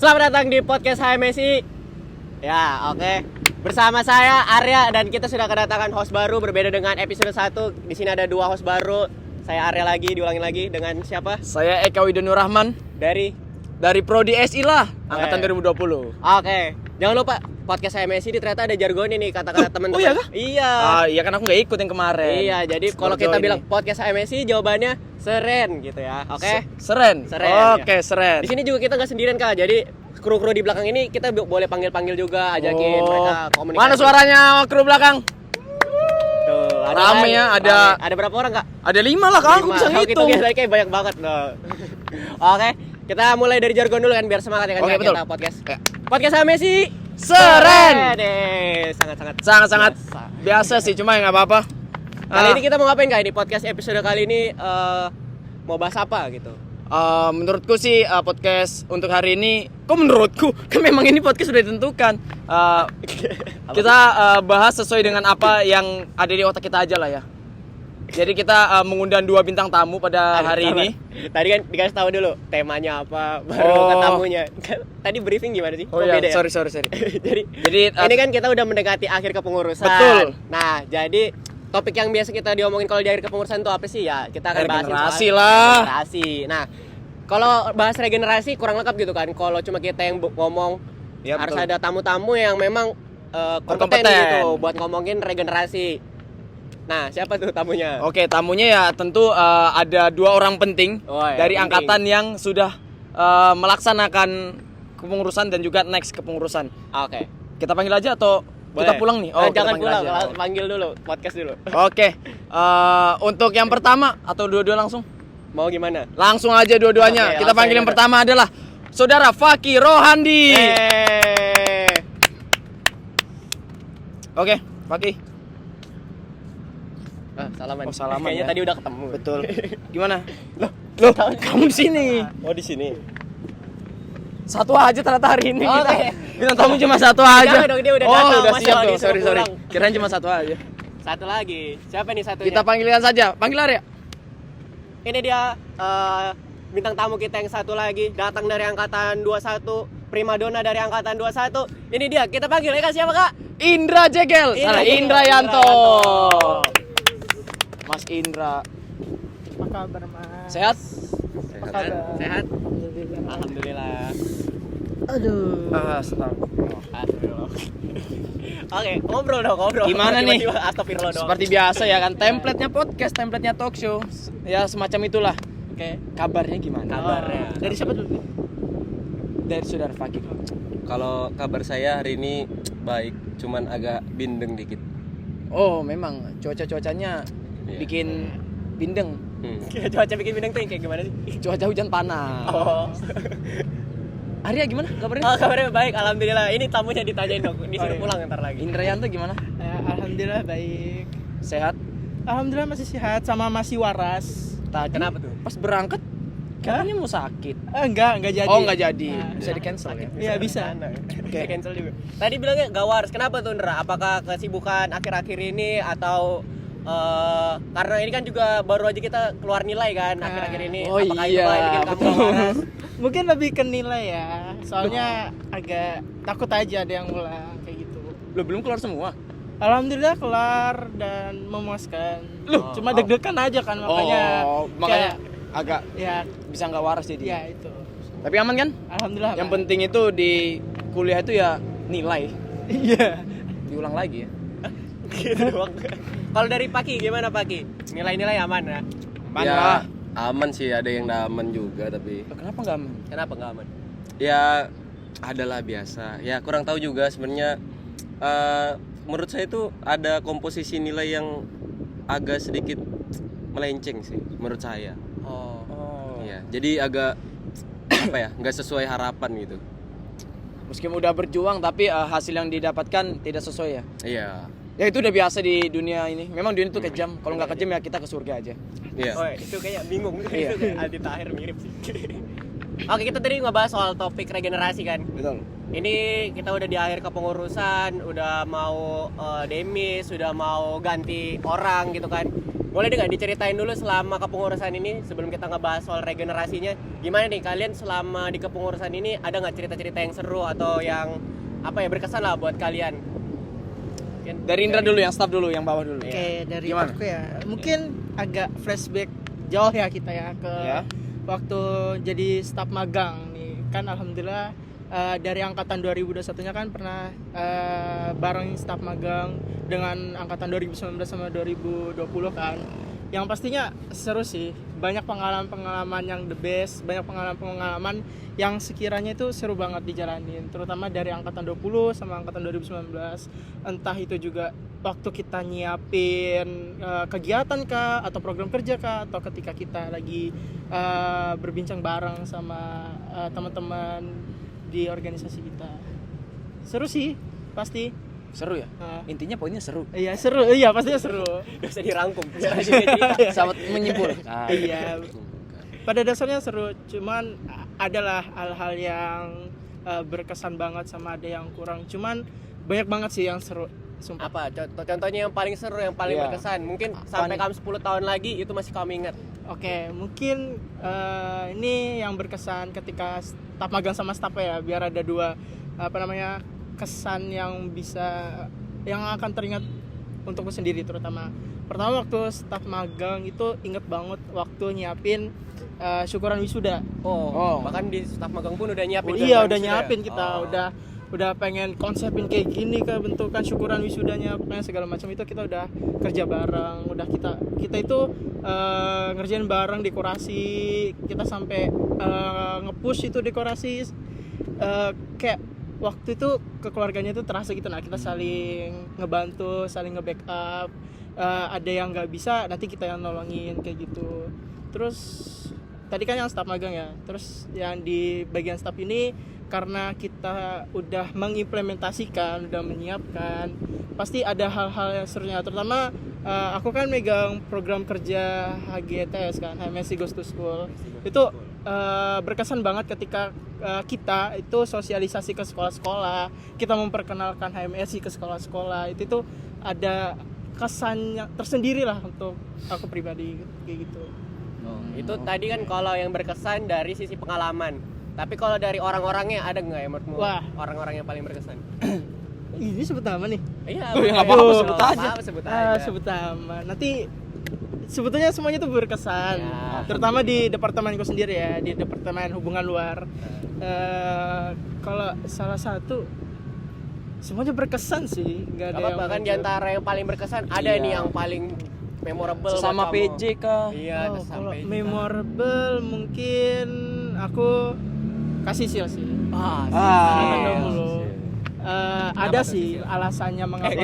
Selamat datang di podcast HMSI. Ya, oke. Bersama saya Arya dan kita sudah kedatangan host baru berbeda dengan episode 1. Di sini ada 2 host baru. Saya Arya lagi, diulangin lagi dengan siapa? Saya Eka Widonu Rahman Dari Prodi SI lah, angkatan 2020. Oke. Jangan lupa podcast HMSI ini ternyata ada jargonnya nih, kata-kata teman-teman. Oh iya kah? Iya. Iya kan aku nggak ikut yang kemarin. Iya, jadi kalau kita bilang podcast HMSI jawabannya seren gitu ya. Oke. Seren. Seren. Oke, seren. Di sini juga kita nggak sendirian Kak. Jadi kru-kru di belakang ini kita boleh panggil-panggil juga, ajakin mereka komunikasi. Mana suaranya kru belakang? Tuh, Rame ya, ada berapa orang Kak? Ada 5 lah Kak, aku bisa ngitung. Kayak banyak banget loh. Oke, kita mulai dari jargon dulu kan biar semangat ya kan. Oke, betul. Kita podcast. Ya. Podcast HMSI Seren. Sangat Biasa sih, cuma ya nggak apa-apa. Kali ini kita mau ngapain Kak? Ini podcast episode kali ini mau bahas apa gitu? Menurutku sih podcast untuk hari ini, kok menurutku? Kan memang ini podcast sudah ditentukan. Kita bahas sesuai dengan apa yang ada di otak kita aja lah ya. Jadi kita mengundang 2 bintang tamu pada hari ini. Tadi kan dikasih tahu dulu temanya apa, baru ke tamunya. Tadi briefing gimana sih? Oh iya, beda ya? sorry. jadi ini kan kita udah mendekati akhir kepengurusan. Betul. Nah, jadi topik yang biasa kita diomongin kalau di akhir kepengurusan itu apa sih ya? Kita akan bahas regenerasi lah. Regenerasi. Nah, kalau bahas regenerasi kurang lengkap gitu kan. Kalau cuma kita yang ngomong, Ya, harus betul. ada tamu-tamu yang memang kompeten gitu buat ngomongin regenerasi. Nah, siapa tuh tamunya? Oke, tamunya ya tentu ada 2 orang penting dari penting. angkatan yang sudah melaksanakan kepengurusan dan juga next kepengurusan. Oke. Kita panggil aja atau kita pulang nih? Jangan kita panggil pulang, aja. panggil dulu, podcast dulu. Oke, untuk yang pertama atau dua-dua langsung? Mau gimana? Langsung aja dua-duanya. Oke, Kita panggil yang pertama adalah Saudara Fakih Rohandi. Oke, Fakih. Salaman. Oh, salaman Kayaknya ya. tadi udah ketemu. Betul. Gimana? Loh, kamu di sini. Oh, di sini. Satu aja ternyata hari ini kita. Oke. Bintang tamu cuma satu aja. Jangan dong, dia udah oh, datang, udah Mas, siap kalau tuh. disuruh Sorry. pulang. Kirain cuma satu aja. Satu lagi. Siapa nih satunya? Kita panggilkan saja. Panggil Arya. Ini dia bintang tamu kita yang satu lagi, datang dari angkatan 21, primadona dari angkatan 21. Ini dia, kita panggil ya Kak, siapa Kak? Indra Jegel. Indra Yanto. Mas Indra. Apa kabar Mas? Sehat? Sehat? Alhamdulillah. Aduh. Astagfirullah. Oke, ngobrol. Gimana nih? Tiba-tiba astagfirullah doang. Seperti biasa ya kan, template-nya podcast, template-nya talk show. Ya semacam itulah. Oke. Kabarnya gimana? Kabarnya. Dari siapa dulu? Dari Saudara Fakih. Kalau kabar saya hari ini baik, cuman agak bindeng dikit. Oh, memang cuaca-cuacanya bikin bindeng. Cuaca bikin bintang tuh kayak gimana sih? Cuaca hujan panas. Oh. Arya gimana kabarnya? Oh, kabarnya baik, alhamdulillah. Ini tamunya ditanyain dong, disuruh Oh, iya. pulang ntar lagi. Indra Yanto gimana? Alhamdulillah baik. Sehat? Alhamdulillah masih sehat sama masih waras. Tadi Kenapa tuh? pas berangkat katanya mau sakit. Enggak jadi. Oh, nggak jadi. Nah, Bisa di cancel ya. Iya bisa. Oke. Cancel juga. Tadi bilangnya gak waras. Kenapa tuh, Ndra? Apakah kesibukan akhir-akhir ini atau karena ini kan juga baru aja kita keluar nilai kan akhir-akhir ini. Oh Apakah itu iya, yang bikin kamu betul. gak waras? Mungkin lebih ke nilai ya. Soalnya agak takut aja ada yang ulang kayak gitu. Belum keluar semua. Alhamdulillah kelar dan memuaskan. Loh. Cuma deg-degan aja kan makanya. Makanya kayak, agak ya bisa nggak waras jadi. ya itu. Tapi aman kan? Alhamdulillah. Yang aman. penting itu di kuliah itu ya nilai. Iya. Diulang lagi ya. Gitu doang. Kalau dari Paki gimana Paki? Nilai-nilai aman ya? Aman ya, lah. aman sih, ada yang nggak aman juga tapi Loh, kenapa nggak aman? Kenapa nggak aman? ya adalah biasa. Ya kurang tahu juga sebenarnya. Menurut saya itu ada komposisi nilai yang agak sedikit melenceng sih menurut saya. Oh. Iya, jadi agak apa ya, nggak sesuai harapan gitu. Meskipun udah berjuang tapi hasil yang didapatkan tidak sesuai ya. Iya. Ya itu udah biasa di dunia ini. Memang dunia itu kejam. Kalau nggak kejam ya kita ke surga aja. Iya. Oh, itu kayak bingung. Iya. Itu kayak Aldi Tahir mirip sih. Oke, kita tadi ngebahas soal topik regenerasi kan. Betul. Ini kita udah di akhir kepengurusan, udah mau demis, sudah mau ganti orang gitu kan. boleh deh nggak diceritain dulu selama kepengurusan ini sebelum kita ngebahas soal regenerasinya, gimana nih kalian selama di kepengurusan ini, ada nggak cerita-cerita yang seru atau yang apa ya berkesan lah buat kalian? Mungkin Dari Indra dulu, yang staff dulu, yang bawah dulu. Oke, dari Gimana? aku ya. Mungkin agak flashback jauh ya kita ya ke Ya. waktu jadi staf magang nih. Kan alhamdulillah dari angkatan 2021-nya kan pernah bareng staf magang dengan angkatan 2019 sama 2020 kan. Yang pastinya seru sih. Banyak pengalaman-pengalaman yang the best, banyak pengalaman-pengalaman yang sekiranya itu seru banget dijalanin, terutama dari angkatan 20 sama angkatan 2019. Entah itu juga waktu kita nyiapin kegiatan kah atau program kerja kah, atau ketika kita lagi berbincang bareng sama teman-teman di organisasi kita. Seru sih, pasti. Seru ya? Intinya poinnya seru. Iya, seru. Iya, pastinya seru. Gak usah dirangkum. Cerita. Sahabat menyimpul. Iya. Pada dasarnya seru, cuman adalah hal-hal yang berkesan banget sama ada yang kurang. Cuman banyak banget sih yang seru. Sumpah. Apa contohnya yang paling seru, yang paling Iya. berkesan? Mungkin sampai kamu 10 tahun lagi itu masih kamu ingat. Oke, mungkin ini yang berkesan ketika staf magang sama staff ya, biar ada dua kesan yang akan teringat untukku sendiri terutama. Pertama waktu staf magang itu inget banget waktu nyiapin syukuran wisuda. Oh. Bahkan di staf magang pun udah nyiapin. Iya, syukuran udah wisuda nyiapin ya? kita, Oh. udah pengen konsepin kayak gini ke bentukan syukuran wisudanya, pengen segala macam itu kita udah kerja bareng, udah kita itu ngerjain bareng dekorasi, kita sampai nge-push itu dekorasi, kayak waktu itu kekeluarganya itu terasa gitu. Nah, kita saling ngebantu, saling nge-backup, ada yang nggak bisa nanti kita yang nolongin kayak gitu. Terus tadi kan yang staf magang ya, terus yang di bagian staf ini karena kita udah mengimplementasikan, udah menyiapkan, pasti ada hal-hal yang serunya. Terutama aku kan megang program kerja HGTS kan, HMSI Goes to School. Itu berkesan banget ketika kita itu sosialisasi ke sekolah-sekolah, kita memperkenalkan HMSI ke sekolah-sekolah. Itu tuh ada kesannya tersendiri lah untuk aku pribadi kayak gitu. Itu tadi kan kalau yang berkesan dari sisi pengalaman. Tapi kalau dari orang-orangnya ada nggak ya menurutmu? Wah. Orang-orang yang paling berkesan. Ini sebut nama nih. Iya. Oh, ya, nggak boleh. apa-apa, Nggak sebut aja. apa-apa, sebut aja. Sebut nama. Nanti sebetulnya semuanya tuh berkesan. Ya. Terutama di departemenku sendiri ya, di departemen hubungan luar. Kalau salah satu semuanya berkesan sih, nggak ada Apa bahkan di antara yang paling berkesan ada Iya. nih yang paling memorable Sesama buat kamu. PJ kah? Iya, Oh, kesan kalau PJ. memorable mungkin aku kasih sil sih. Ah, Jangan iya. dulu. Ada sih alasannya mengapa.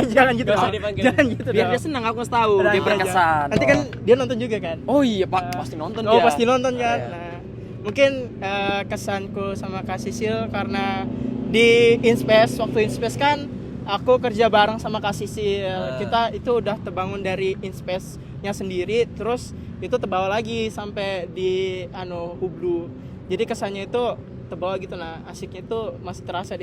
Jangan gitu. Nggak usah dong. dipanggil. Jangan gitu. Biar dong. dia senang, aku ngasih tahu. Udah, Dia berkesan. Nanti kan dia nonton juga kan. Oh iya Pak, pasti nonton Oh dia. pasti nonton kan. Iya. Nah, mungkin kesanku sama Kak Sisil karena di Inspace, waktu Inspace kan aku kerja bareng sama Kak Sisil. Kita itu udah terbangun dari Inspace-nya sendiri, terus itu terbawa lagi sampai di Hublu. Jadi kesannya itu terbawa gitu. Nah, asiknya itu masih terasa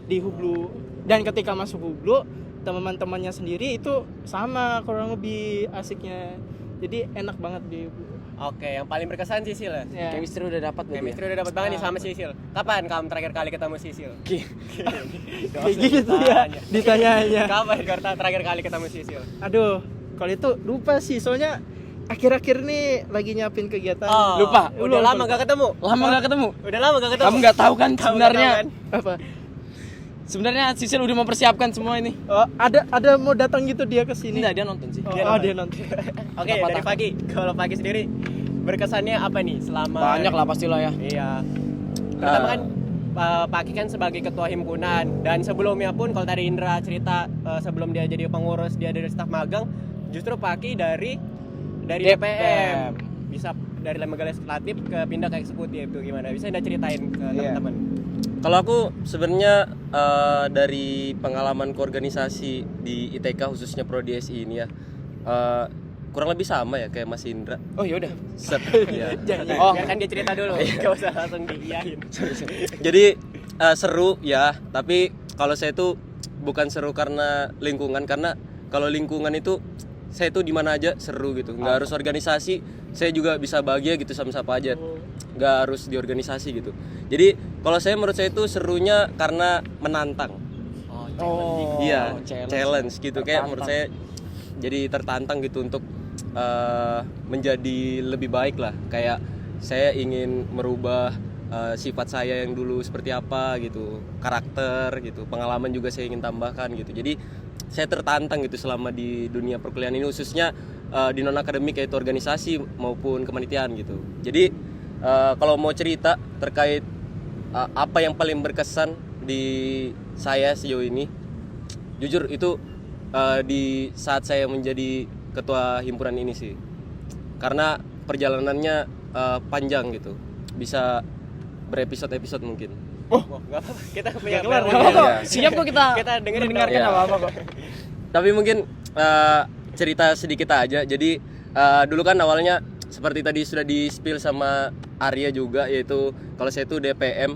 di Hublu. Dan ketika masuk Hublu, teman-temannya sendiri itu sama kurang lebih asiknya. Jadi enak banget di Hublu. Oke, yang paling berkesan Sisil ya. Ya. Chemistry udah dapat berarti. Chemistry udah dapat banget nih sama Sisil. Kapan kamu terakhir kali ketemu Sisil? Kayak gitu ya ditanyanya. Kapan terakhir kali ketemu Sisil? Aduh, kalau itu lupa sih, soalnya akhir-akhir nih lagi nyiapin kegiatan. Lupa. Udah lama gak ketemu? Lama gak ketemu. Udah lama gak ketemu? Kamu nggak tahu kan Kamu sebenarnya. nggak tahu kan? Apa? Sebenarnya Sisil udah mempersiapkan semua ini. Oh, ada mau datang gitu dia ke sini. Enggak, dia nonton sih. Dia nonton. Oke, dari pagi. Kalau pagi sendiri berkesannya apa nih selama Banyak lah pastilah ya. Iya. Pertama kan Pak Ki kan sebagai ketua himpunan, dan sebelumnya pun kalau tadi Indra cerita sebelum dia jadi pengurus, dia dari staf magang, justru Pak Ki dari DPM. Bisa dari lembaga legislatif ke pindah ke eksekutif, itu gimana? Bisa Anda ceritain ke teman-teman? Kalau aku sebenarnya dari pengalaman koorganisasi di ITK khususnya Prodi SI ini ya, kurang lebih sama ya kayak Mas Indra. Oh yaudah. Set, ya. Oh, kan dia cerita dulu, nggak usah langsung diiyain. Jadi seru ya, tapi kalau saya tuh bukan seru karena lingkungan, karena kalau lingkungan itu saya tuh di mana aja seru gitu. Nggak harus organisasi, saya juga bisa bahagia gitu sama siapa aja. Nggak harus di organisasi gitu. Jadi kalau saya menurut saya itu serunya karena menantang. Oh, Iya, challenge gitu. Kayak menurut saya jadi tertantang gitu untuk menjadi lebih baik lah. Kayak saya ingin merubah sifat saya yang dulu seperti apa gitu, karakter gitu, pengalaman juga saya ingin tambahkan gitu. Jadi saya tertantang gitu selama di dunia perkuliahan ini, khususnya di non akademik yaitu organisasi maupun kepanitiaan gitu. Jadi kalau mau cerita terkait apa yang paling berkesan di saya sejauh ini, jujur itu di saat saya menjadi ketua himpunan ini sih, karena perjalanannya panjang gitu, bisa berepisode-episode mungkin. Nggak apa-apa, kita punya kelar, plan. nggak apa-apa. Iya. Siap kok kita dengerin mendengarkan Iya. apa-apa kok. Tapi mungkin cerita sedikit aja. Jadi dulu kan awalnya seperti tadi sudah di-spill sama Arya juga, yaitu kalau saya itu DPM,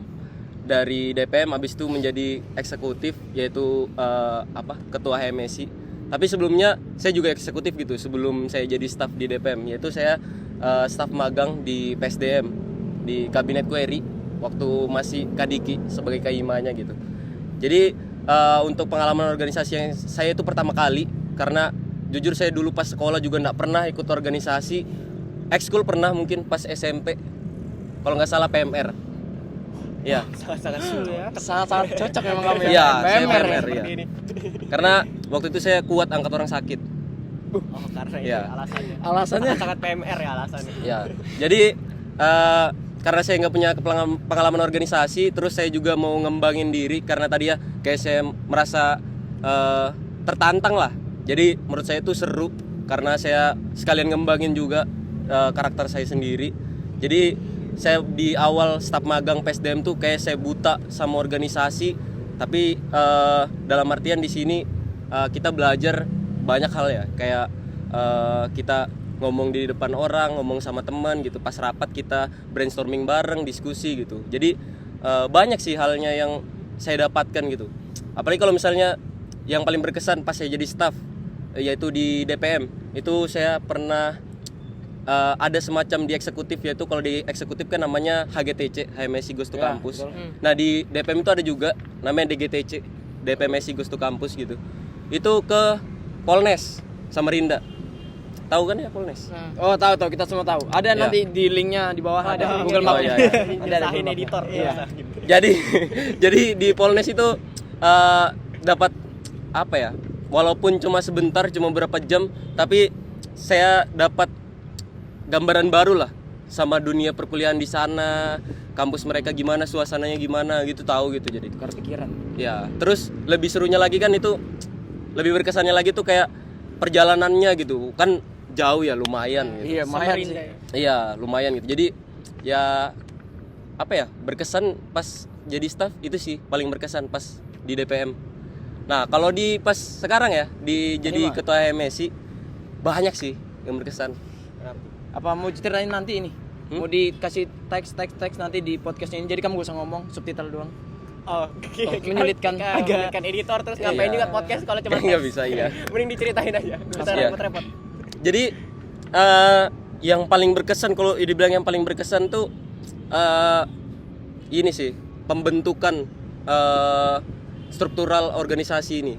dari DPM habis itu menjadi eksekutif, yaitu ketua HMSI. Tapi sebelumnya saya juga eksekutif gitu sebelum saya jadi staf di DPM, yaitu saya staf magang di PSDM di Kabinet Query waktu masih Kadiki sebagai kaimanya gitu. Jadi untuk pengalaman organisasi yang saya itu pertama kali, karena jujur saya dulu pas sekolah juga nggak pernah ikut organisasi. Ekskul pernah mungkin pas SMP, kalau nggak salah PMR. Ya, Sangat-sangat cocok memang kamu Iya, saya PMR ya. PMR ya. Karena waktu itu saya kuat angkat orang sakit. Oh, karena itu Iya. alasannya. Alasannya? Sangat PMR ya alasannya. Ya, jadi karena saya nggak punya pengalaman organisasi, terus saya juga mau ngembangin diri karena tadi ya kayak saya merasa tertantang lah. Jadi menurut saya itu seru karena saya sekalian ngembangin juga karakter saya sendiri. Jadi saya di awal staf magang PSDM tuh kayak saya buta sama organisasi, tapi dalam artian di sini kita belajar banyak hal ya, kayak kita ngomong di depan orang, ngomong sama teman gitu, pas rapat kita brainstorming bareng, diskusi gitu. Jadi banyak sih halnya yang saya dapatkan gitu. Apalagi kalau misalnya yang paling berkesan pas saya jadi staff, yaitu di DPM, itu saya pernah ada semacam di eksekutif, yaitu kalau di eksekutif kan namanya HGTC, HMSI Goes to Ya, Campus. betul. Nah di DPM itu ada juga namanya DGTC, DPMSI Goes to Campus gitu. Itu ke Polnes, Samarinda. Tahu kan ya Polnes? Oh, tahu kita semua tahu. Ada Iya. nanti di linknya di bawah ada Google Oh, Map. iya, iya. Ada Nyusahin Google Map. editor. Iya. Jadi jadi di Polnes itu dapat apa ya? Walaupun cuma sebentar, cuma berapa jam, tapi saya dapat gambaran baru lah sama dunia perkuliahan di sana, kampus mereka gimana, suasananya gimana gitu, tahu gitu. Jadi Tukar pikiran. ya, terus lebih serunya lagi kan itu, lebih berkesannya lagi tuh kayak perjalanannya gitu. Kan jauh ya, lumayan gitu. Iya, lumayan sih. Iya, lumayan gitu. Jadi ya apa ya, berkesan pas jadi staff itu sih paling berkesan pas di DPM. Nah, kalau di pas sekarang ya jadi Ini, Bang. ketua HMSI banyak sih yang berkesan. Apa mau ceritain nanti ini? Mau dikasih teks nanti di podcastnya ini. Jadi kamu gak usah ngomong, subtitle doang. Oh, menyulitkan. agak editor terus ngapain Iya. juga podcast kalau cuma Nggak teks. bisa, iya. Mending diceritain aja. Nggak usah Iya. repot-repot. Jadi yang paling berkesan, kalau dibilang yang paling berkesan tuh ini sih, pembentukan struktural organisasi ini.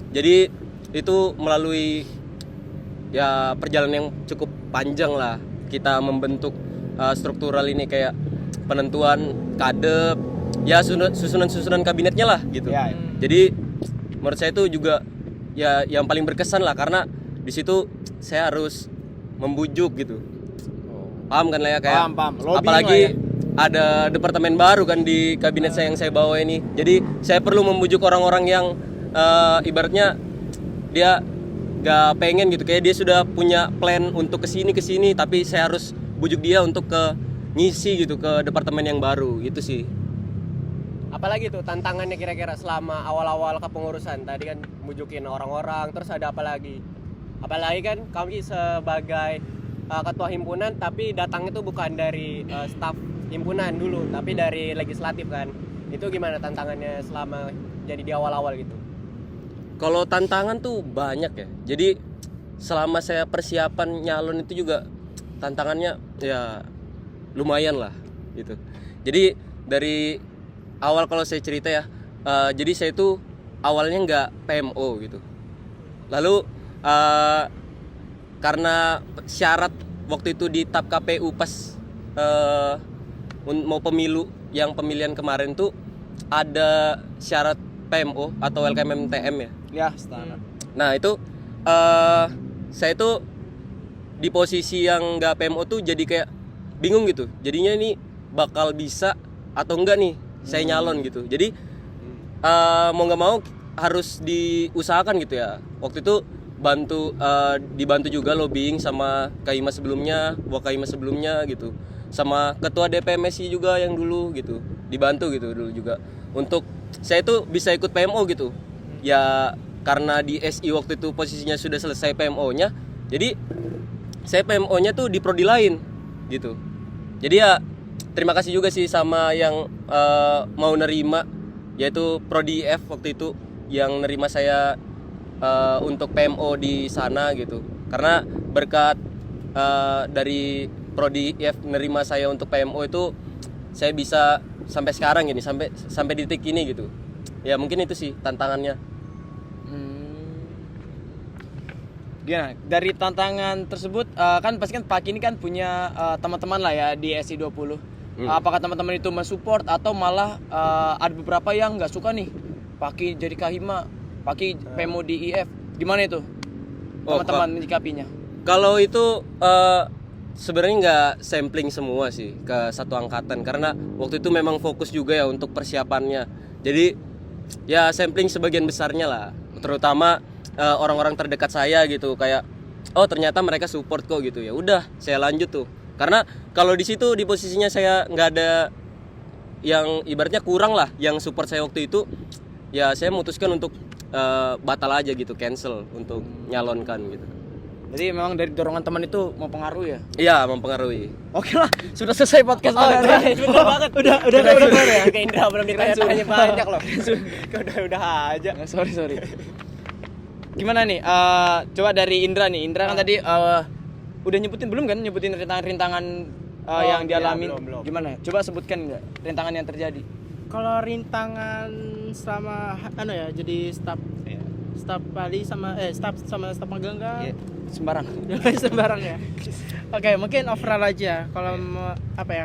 Jadi itu melalui ya perjalanan yang cukup panjang lah kita membentuk struktural ini, kayak penentuan kadep, ya susunan kabinetnya lah gitu. Ya. Jadi menurut saya itu juga ya yang paling berkesan lah, karena di situ saya harus membujuk gitu. Paham kan lah ya, kayak Paham. Lobbying apalagi lah ya. ada departemen baru kan di kabinet saya yang saya bawa ini. Jadi saya perlu membujuk orang-orang yang ibaratnya dia gak pengen gitu, kayak dia sudah punya plan untuk kesini, tapi saya harus bujuk dia untuk ke ngisi gitu ke departemen yang baru gitu sih. Apalagi tuh tantangannya kira-kira selama awal-awal kepengurusan? Tadi kan bujukin orang-orang, terus ada apa lagi? Apalagi kan kami sebagai ketua himpunan, tapi datang itu bukan dari staf himpunan dulu, tapi dari legislatif kan. Itu gimana tantangannya selama jadi di awal-awal gitu? Kalau tantangan tuh banyak ya. Jadi selama saya persiapan nyalon itu juga tantangannya ya lumayan lah gitu. Jadi dari awal kalau saya cerita ya, jadi saya itu awalnya nggak PMO gitu. Lalu karena syarat waktu itu di TAP KPU pas mau pemilu yang pemilihan kemarin tuh ada syarat PMO atau LKMMTM ya. Ya, standar. Nah itu saya tuh di posisi yang nggak PMO tuh jadi kayak bingung gitu. Jadinya ini bakal bisa atau enggak nih saya nyalon gitu. Jadi mau nggak mau harus diusahakan gitu ya. Waktu itu dibantu juga lobbying sama Kaima sebelumnya, Wakaima sebelumnya gitu, sama ketua DPMSI juga yang dulu gitu, dibantu gitu dulu juga untuk saya itu bisa ikut PMO gitu ya, karena di SI waktu itu posisinya sudah selesai PMO-nya, jadi saya PMO-nya tuh di prodi lain gitu. Jadi ya terima kasih juga sih sama yang mau nerima, yaitu prodi IF waktu itu yang nerima saya untuk PMO di sana gitu. Karena berkat dari prodi IF nerima saya untuk PMO itu saya bisa sampai sekarang gini, sampai detik ini gitu. Ya mungkin itu sih tantangannya. Gimana? Dari tantangan tersebut kan pasti kan Pak ini kan punya teman-teman lah ya di SI 20. Apakah teman-teman itu mensupport atau malah ada beberapa yang nggak suka nih Pak jadi Kahima, Pak PMO di IF? Gimana itu? Teman-teman menyikapinya? Kalau itu sebenarnya nggak sampling semua sih ke satu angkatan, karena waktu itu memang fokus juga ya untuk persiapannya. Jadi ya sampling sebagian besarnya lah, terutama orang-orang terdekat saya gitu, kayak oh ternyata mereka support kok gitu, ya udah saya lanjut tuh. Karena kalau di situ di posisinya saya nggak ada yang ibaratnya kurang lah yang support saya waktu itu, ya saya memutuskan untuk batal aja gitu, cancel untuk nyalonkan gitu. Jadi memang dari dorongan teman itu mempengaruhi ya? Iya, mempengaruhi. Oke lah, sudah selesai podcast Bener banget. Udah kelar ya. Kayak Indra belum ditanya banyak loh. Udah aja. Sorry. Gimana nih? Coba dari Indra nih. Indra kan tadi udah nyebutin belum kan? Nyebutin rintangan-rintangan yang dialami. Belum. Gimana? Coba sebutkan nggak rintangan yang terjadi? Kalau rintangan selama jadi staf Bali sama staf magang kan Sembarang. sembarang ya. Oke, mungkin overall aja kalau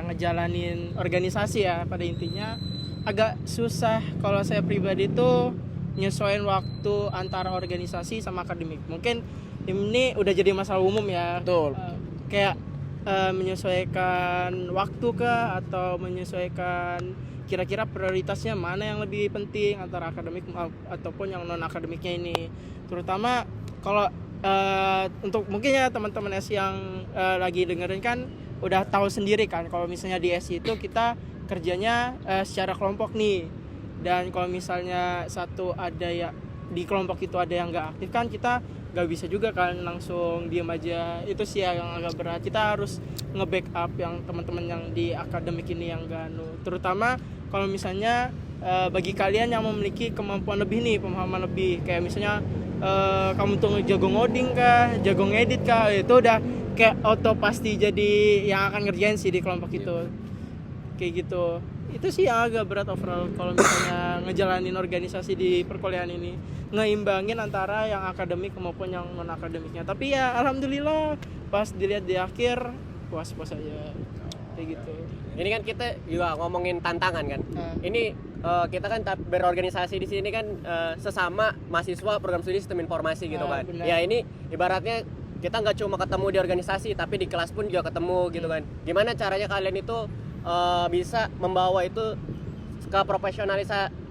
ngejalanin organisasi ya, pada intinya agak susah kalau saya pribadi tuh nyesuaiin waktu antara organisasi sama akademik. Mungkin ini udah jadi masalah umum ya. Betul. Kayak menyesuaikan waktu kah atau menyesuaikan kira-kira prioritasnya mana yang lebih penting antara akademik ataupun yang non akademiknya ini. Terutama kalau untuk mungkin ya teman-teman SI yang lagi dengerin kan udah tahu sendiri kan kalau misalnya di SI itu kita kerjanya secara kelompok nih. Dan kalau misalnya satu ada ya di kelompok itu ada yang nggak aktif kan kita nggak bisa juga kan langsung diem aja. Itu sih yang agak berat. Kita harus nge-backup yang teman-teman yang di akademik ini yang nggak terutama kalau misalnya bagi kalian yang memiliki kemampuan lebih nih, pemahaman lebih, kayak misalnya kamu tuh jago ngoding kah, jago ngedit kah, itu udah kayak auto pasti jadi yang akan ngerjain sih di kelompok itu. Kayak gitu. Itu sih yang agak berat overall kalau misalnya ngejalanin organisasi di perkuliahan ini, ngeimbangin antara yang akademik maupun yang non akademiknya. Tapi ya alhamdulillah pas dilihat di akhir puas-puas aja kayak gitu. Ini kan kita juga ngomongin tantangan kan. Ini kita kan berorganisasi di sini kan sesama mahasiswa program studi sistem informasi gitu kan. Benar. Ya ini ibaratnya kita nggak cuma ketemu di organisasi tapi di kelas pun juga ketemu gitu kan. Gimana caranya kalian itu bisa membawa itu ke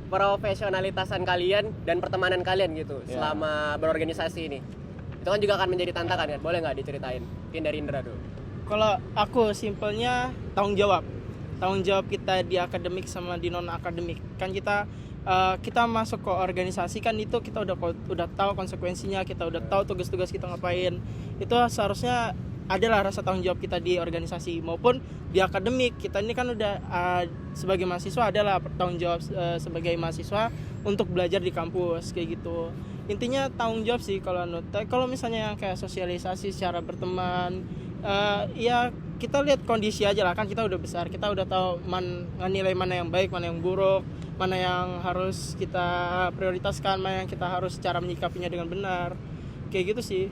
profesionalitasan kalian dan pertemanan kalian gitu selama berorganisasi ini. Itu kan juga akan menjadi tantangan kan. Boleh nggak diceritain? Mungkin dari Indra dulu. Kalau aku simpelnya tanggung jawab kita di akademik sama di non akademik kan kita masuk ke organisasi kan itu kita udah tahu konsekuensinya, kita udah tahu tugas-tugas kita ngapain. Itu seharusnya adalah rasa tanggung jawab kita di organisasi maupun di akademik. Kita ini kan udah sebagai mahasiswa adalah tanggung jawab sebagai mahasiswa untuk belajar di kampus kayak gitu. intinya tanggung jawab sih kalau kalau misalnya yang kayak sosialisasi secara berteman, ya kita lihat kondisi aja lah, kan kita udah besar, kita udah tahu nilai mana yang baik, mana yang buruk, mana yang harus kita prioritaskan, mana yang kita harus cara menyikapinya dengan benar, kayak gitu sih.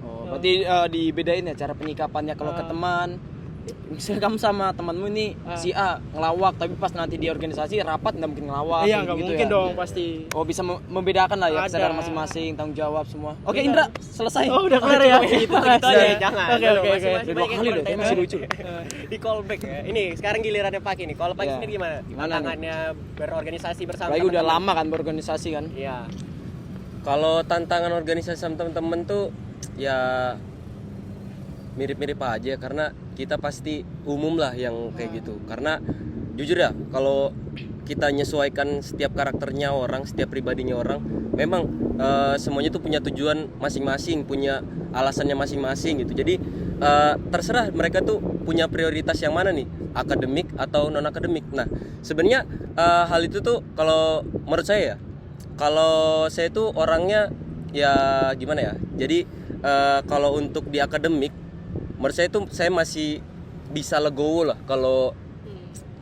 Oh, berarti dibedain ya cara penyikapannya kalau ke teman. Misalnya kamu sama temanmu ini si A ngelawak, tapi pas nanti di organisasi rapat nggak mungkin ngelawak. Iya, nggak gitu mungkin ya. dong pasti. Oh, bisa membedakan lah ya Ada. kesadaran masing-masing, tanggung jawab semua. Oke, Iya. Indra, selesai. Oh, udah kelar ya. Gitu aja, jangan. Oke, Aduh, oke, masih oke. banyak Dua kali yang loh, konten. masih lucu. Di callback ya. Ini sekarang gilirannya Pak ini. Kalau Pak Iya. sendiri gimana? Gimana nih? Tantangannya berorganisasi bersama Apalagi udah teman-teman. lama kan berorganisasi kan. Iya. Kalau tantangan organisasi sama temen-temen tuh ya mirip-mirip aja, karena kita pasti umum lah yang kayak gitu. Karena jujur ya, kalau kita menyesuaikan setiap karakternya orang, setiap pribadinya orang, memang semuanya tuh punya tujuan masing-masing, punya alasannya masing-masing gitu. Jadi terserah mereka tuh punya prioritas yang mana nih, akademik atau non akademik. Nah sebenarnya hal itu tuh kalau menurut saya ya, kalau saya tuh orangnya ya gimana ya, jadi kalau untuk di akademik menurut saya tuh saya masih bisa legowo lah kalau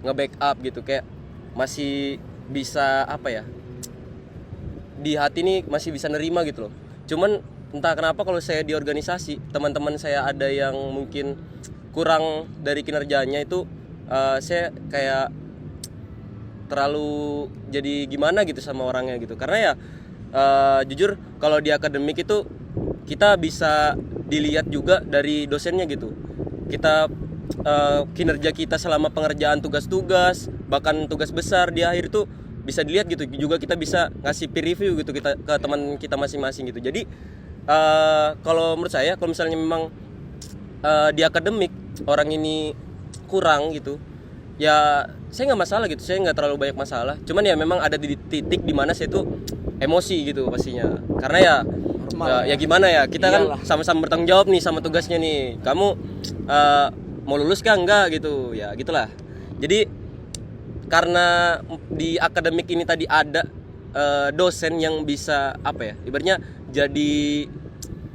nge-backup gitu, kayak masih bisa apa ya, di hati nih masih bisa nerima gitu loh. Cuman entah kenapa kalau saya di organisasi, teman-teman saya ada yang mungkin kurang dari kinerjanya itu, saya kayak terlalu jadi gimana gitu sama orangnya gitu. Karena ya jujur kalau di akademik itu kita bisa dilihat juga dari dosennya gitu. Kita kinerja kita selama pengerjaan tugas-tugas, bahkan tugas besar di akhir itu bisa dilihat gitu. Juga kita bisa ngasih peer review gitu kita ke teman kita masing-masing gitu. Jadi kalau menurut saya, kalau misalnya memang di akademik orang ini kurang gitu, ya saya nggak masalah gitu, saya nggak terlalu banyak masalah. Cuman ya memang ada di titik dimana saya tuh emosi gitu pastinya, karena ya gimana ya, kita Iyalah. kan sama-sama bertanggung jawab nih sama tugasnya nih. Kamu mau lulus kah enggak gitu ya, gitulah. Jadi karena di akademik ini tadi ada dosen yang bisa apa ya, ibaratnya jadi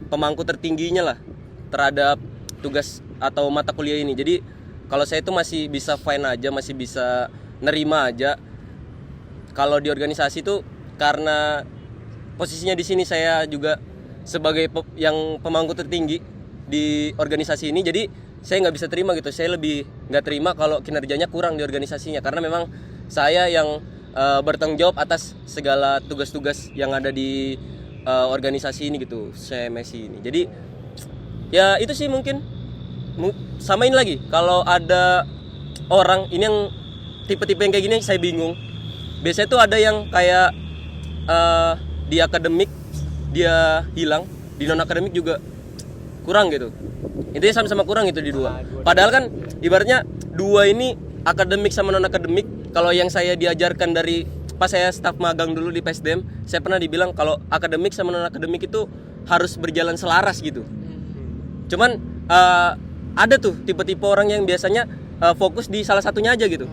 pemangku tertingginya lah terhadap tugas atau mata kuliah ini. Jadi kalau saya itu masih bisa fine aja, masih bisa nerima aja. Kalau di organisasi tuh karena posisinya di sini saya juga sebagai yang pemangku tertinggi di organisasi ini, jadi saya nggak bisa terima gitu. Saya lebih nggak terima kalau kinerjanya kurang di organisasinya, karena memang saya yang bertanggung jawab atas segala tugas-tugas yang ada di organisasi ini gitu, CMSI ini. Jadi ya itu sih mungkin. Samain lagi kalau ada orang ini yang tipe-tipe yang kayak gini, saya bingung. Biasanya tuh ada yang kayak di akademik dia hilang, di non akademik juga kurang gitu. Intinya sama-sama kurang gitu di dua. Padahal kan ibaratnya dua ini, akademik sama non akademik, kalau yang saya diajarkan dari pas saya staf magang dulu di PSDM, saya pernah dibilang kalau akademik sama non akademik itu harus berjalan selaras gitu. Cuman ada tuh tipe-tipe orang yang biasanya fokus di salah satunya aja gitu.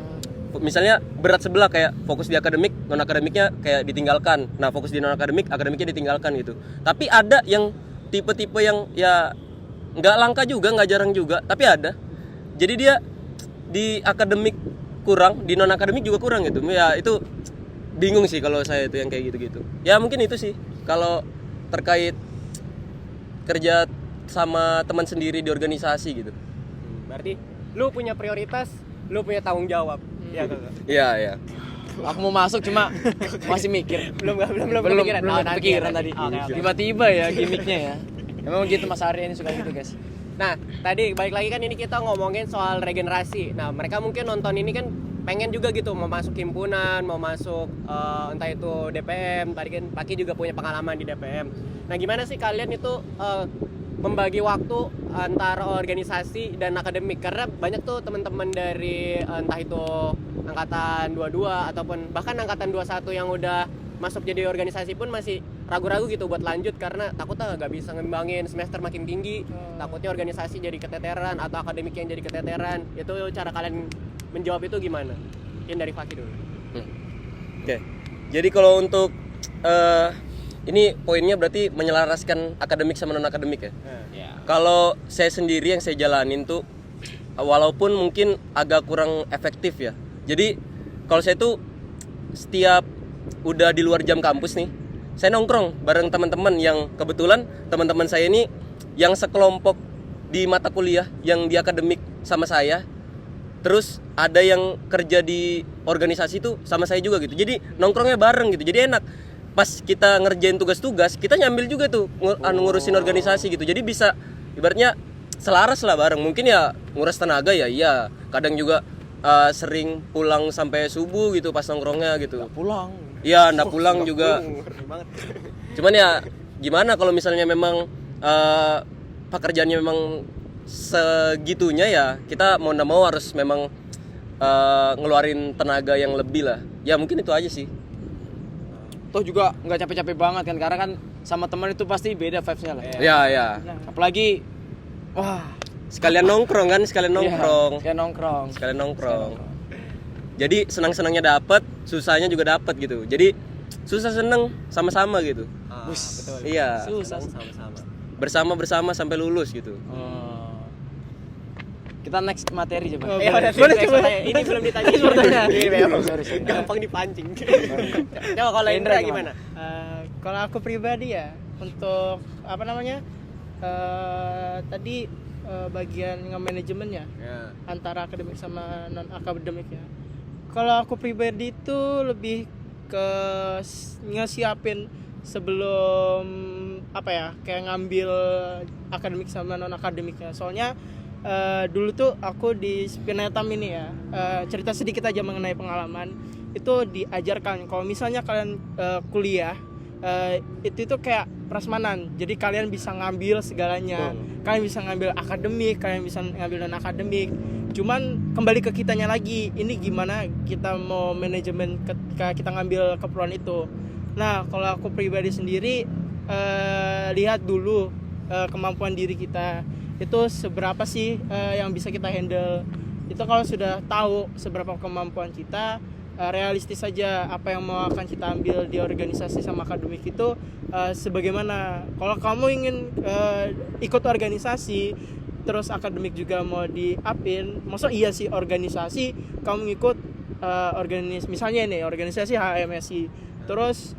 Misalnya berat sebelah, kayak fokus di akademik, non akademiknya kayak ditinggalkan. Nah fokus di non akademik, akademiknya ditinggalkan gitu. Tapi ada yang tipe-tipe yang ya nggak langka juga, nggak jarang juga, tapi ada. Jadi dia di akademik kurang, di non akademik juga kurang gitu. Ya itu bingung sih kalau saya itu yang kayak gitu-gitu. Ya mungkin itu sih kalau terkait kerja sama teman sendiri di organisasi gitu. Berarti lu punya prioritas, lu punya tanggung jawab. Iya, Iya, iya. Aku mau masuk cuma masih mikir. belum belum kepikiran. kepikiran, Kepikiran tadi. Oke. Tiba-tiba ya gimmicknya ya. Memang gitu Mas Arya ini suka gitu guys. Nah, tadi balik lagi kan ini kita ngomongin soal regenerasi. Nah, mereka mungkin nonton ini kan pengen juga gitu mau masuk himpunan, mau masuk entah itu DPM. Tadi kan Paki juga punya pengalaman di DPM. Nah, gimana sih kalian itu membagi waktu antara organisasi dan akademik? Karena banyak tuh teman-teman dari entah itu angkatan 22 ataupun bahkan angkatan 21 yang udah masuk jadi organisasi pun masih ragu-ragu gitu buat lanjut karena takutnya nggak bisa ngembangin, semester makin tinggi, takutnya organisasi jadi keteteran atau akademik yang jadi keteteran. Itu cara kalian menjawab itu gimana? Mungkin dari Fakih dulu. Oke. Jadi kalau untuk ini poinnya berarti menyelaraskan akademik sama non akademik ya. Ya. Kalau saya sendiri yang saya jalanin tuh walaupun mungkin agak kurang efektif ya. Jadi kalau saya tuh setiap udah di luar jam kampus nih, saya nongkrong bareng teman-teman yang kebetulan teman-teman saya ini yang sekelompok di mata kuliah yang di akademik sama saya. Terus ada yang kerja di organisasi tuh sama saya juga gitu. Jadi nongkrongnya bareng gitu. Jadi enak. Pas kita ngerjain tugas-tugas, kita nyambil juga tuh ngurusin organisasi gitu. Jadi bisa ibaratnya selaras lah bareng. Mungkin ya nguras tenaga ya iya. Kadang juga sering pulang sampai subuh gitu pas nongkrongnya gitu. Pulang. Iya, ndak pulang juga. Cuman ya gimana kalau misalnya memang pekerjaannya memang segitunya ya kita mau ndak mau harus memang ngeluarin tenaga yang lebih lah. Ya mungkin itu aja sih. Toh juga nggak capek-capek banget kan, karena kan sama teman itu pasti beda vibes-nya lah. Ya ya. Apalagi wah, Sekalian nongkrong kan, sekalian nongkrong. kayak nongkrong. Sekalian nongkrong. Jadi senang-senangnya dapat, susahnya juga dapat gitu. Jadi susah seneng sama-sama gitu. Betul. Iya. Susah. Sama-sama. Bersama sampai lulus gitu. Kita next materi coba. Ya udah, Boleh, next coba. pertanyaan. Ini belum ditanya. Sorry. Gampang dipancing. Coba kalau Indra gimana? Kalau aku pribadi ya untuk apa namanya tadi bagian nge-manajemennya antara akademik sama non akademik ya. Kalau aku pribadi itu lebih ke ngesiapin sebelum apa ya kayak ngambil akademik sama non akademiknya. Soalnya dulu tuh aku di Spinatam ini ya cerita sedikit aja mengenai pengalaman itu diajarkan kalau misalnya kalian kuliah itu kayak prasmanan, jadi kalian bisa ngambil segalanya, kalian bisa ngambil akademik, kalian bisa ngambil non akademik, cuman kembali ke kitanya lagi, ini gimana kita mau manajemen ketika kita ngambil keperluan itu. Nah kalau aku pribadi sendiri lihat dulu kemampuan diri kita itu seberapa sih yang bisa kita handle. Itu kalau sudah tahu seberapa kemampuan kita, realistis saja apa yang mau akan kita ambil di organisasi sama akademik itu sebagaimana. Kalau kamu ingin ikut organisasi terus akademik juga mau di-upin, maksud iya sih organisasi kamu ikut misalnya nih organisasi HMSI terus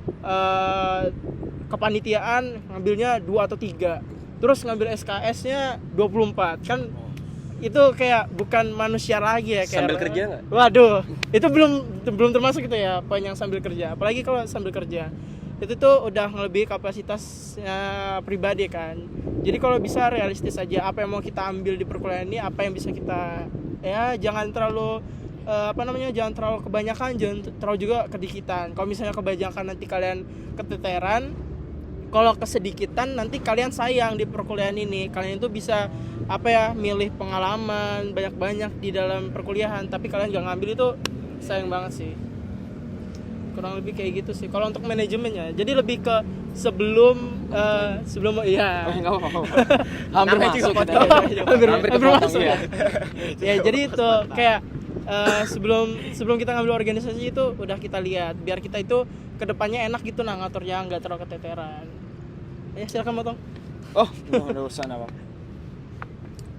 kepanitiaan ngambilnya 2 atau 3 terus ngambil SKS-nya 24 kan itu kayak bukan manusia lagi ya kayak Sambil kerja nggak? Waduh, itu belum termasuk itu ya poin yang sambil kerja. Apalagi kalau sambil kerja itu tuh udah ngelebihi kapasitasnya pribadi kan. Jadi kalau bisa realistis aja apa yang mau kita ambil di perkuliahan ini, apa yang bisa kita ya jangan terlalu jangan terlalu kebanyakan, jangan terlalu juga kedikitan. Kalau misalnya kebanyakan nanti kalian keteteran, kalau kesedikitan nanti kalian sayang di perkuliahan ini. Kalian itu bisa milih pengalaman banyak-banyak di dalam perkuliahan tapi kalian gak ngambil, itu sayang banget sih. Kurang lebih kayak gitu sih kalau untuk manajemennya. Jadi lebih ke sebelum iya Enggak apa-apa. Hampir Namanya masuk. juga kita. podcast. Hampir kepotong, masuk iya. ya jadi itu kayak sebelum kita ngambil organisasi itu udah kita lihat biar kita itu kedepannya enak gitu ngaturnya nggak terlalu keteteran. Ya silakan Motong. Oh, ada urusan apa?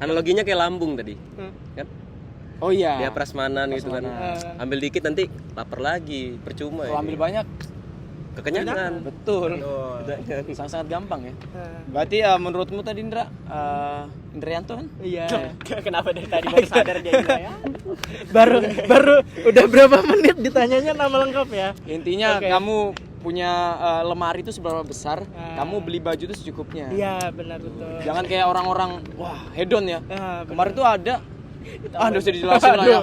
Analoginya kayak lambung tadi. Kan? Oh iya. Dia prasmanan gitu kan. Prasmanan. Ambil dikit nanti lapar lagi, percuma Kalau ya. ambil banyak, Kekenyangan. betul. Sangat-sangat gampang ya. Nah, Berarti menurutmu tadi Indra, Indrianto kan? iya. Kenapa dari tadi baru sadar dia Indra ya? baru udah berapa menit ditanyanya nama lengkap ya. Intinya Oke. kamu punya lemari itu seberapa besar, kamu beli baju itu secukupnya. Iya benar betul. Jangan kayak orang-orang, wah hedon ya. Nah, Kemarin tuh ada, nggak usah dijelasin lah ya.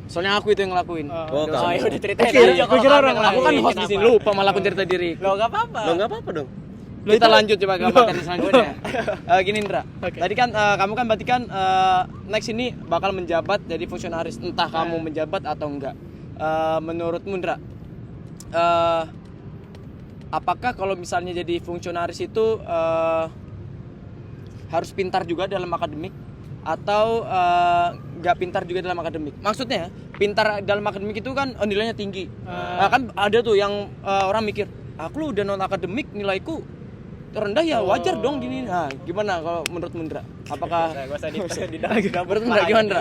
Soalnya aku itu yang ngelakuin. Oh, Oh, ya udah ceritain Oke, aja aku kira orang Aku kan lain. host di sini, lupa malah aku cerita diri. Lo enggak apa-apa. Lo enggak apa-apa dong. Kita lanjut coba ke materi selanjutnya. Gini Indra, Oke. tadi kan kamu kan berarti kan next ini bakal menjabat jadi fungsionaris, entah kamu menjabat atau enggak. Menurutmu Indra, apakah kalau misalnya jadi fungsionaris itu harus pintar juga dalam akademik atau nggak pintar juga dalam akademik? Maksudnya pintar dalam akademik itu kan nilainya tinggi. Kan ada tuh yang orang mikir, aku lu udah non akademik nilaiku rendah ya wajar dong gini. Nah, gimana kalau menurut Mundra? Apakah Gak usah di menurut Mundra gimana, Ndra?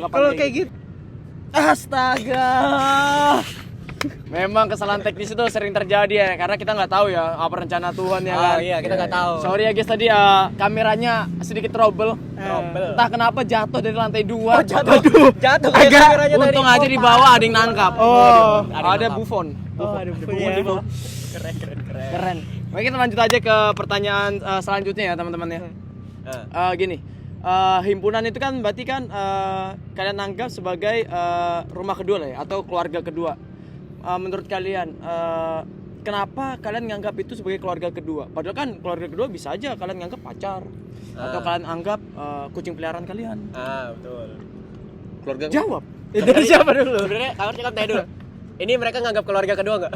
Kalau kayak gitu Astaga. Memang kesalahan teknis itu sering terjadi ya, karena kita nggak tahu ya apa rencana Tuhan ya kan. Iya, kita nggak tahu. Sorry ya guys, tadi kameranya sedikit trouble. Entah kenapa jatuh dari lantai 2. Jatuh kayak kameranya dari Untung aja di bawah ada yang nangkap. Oh. Ada Buffon. ada punya. Keren. Baik, kita lanjut aja ke pertanyaan selanjutnya ya teman-teman ya. Gini, himpunan itu kan berarti kan kalian anggap sebagai rumah kedua lah ya, atau keluarga kedua. Menurut kalian kenapa kalian nganggap itu sebagai keluarga kedua? Padahal kan keluarga kedua bisa aja kalian nganggap pacar atau kalian anggap kucing peliharaan kalian. Betul. Keluarga Jawab. Dari siapa dulu? Sebenarnya kamu cakap tanya dulu. Ini mereka nganggap keluarga kedua nggak?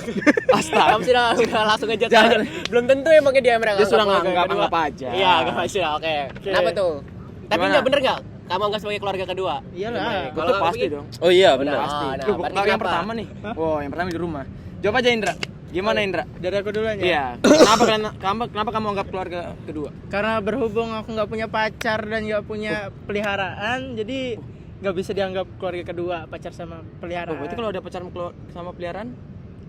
Astaga. Kamu sudah langsung aja aja. Belum tentu emangnya dia mereka. Dia sudah keluarga nganggap kedua. aja. Iya, nggak sudah. Oke. Kenapa tuh? Tapi Gimana? nggak bener nggak? Kamu anggap sebagai keluarga kedua? Iyalah. Kalau Itu kamu pasti begini- dong. Oh iya benar. Pasti. nah, Duh, berarti yang kenapa? pertama nih. Wow, yang pertama di rumah. Jawab aja Indra. Gimana Indra? Dari aku dulu aja. Iya. Kenapa kamu anggap keluarga kedua? Karena berhubung aku nggak punya pacar dan nggak punya peliharaan, jadi nggak bisa dianggap keluarga kedua, pacar sama peliharaan. Berarti kalau ada pacar sama peliharaan?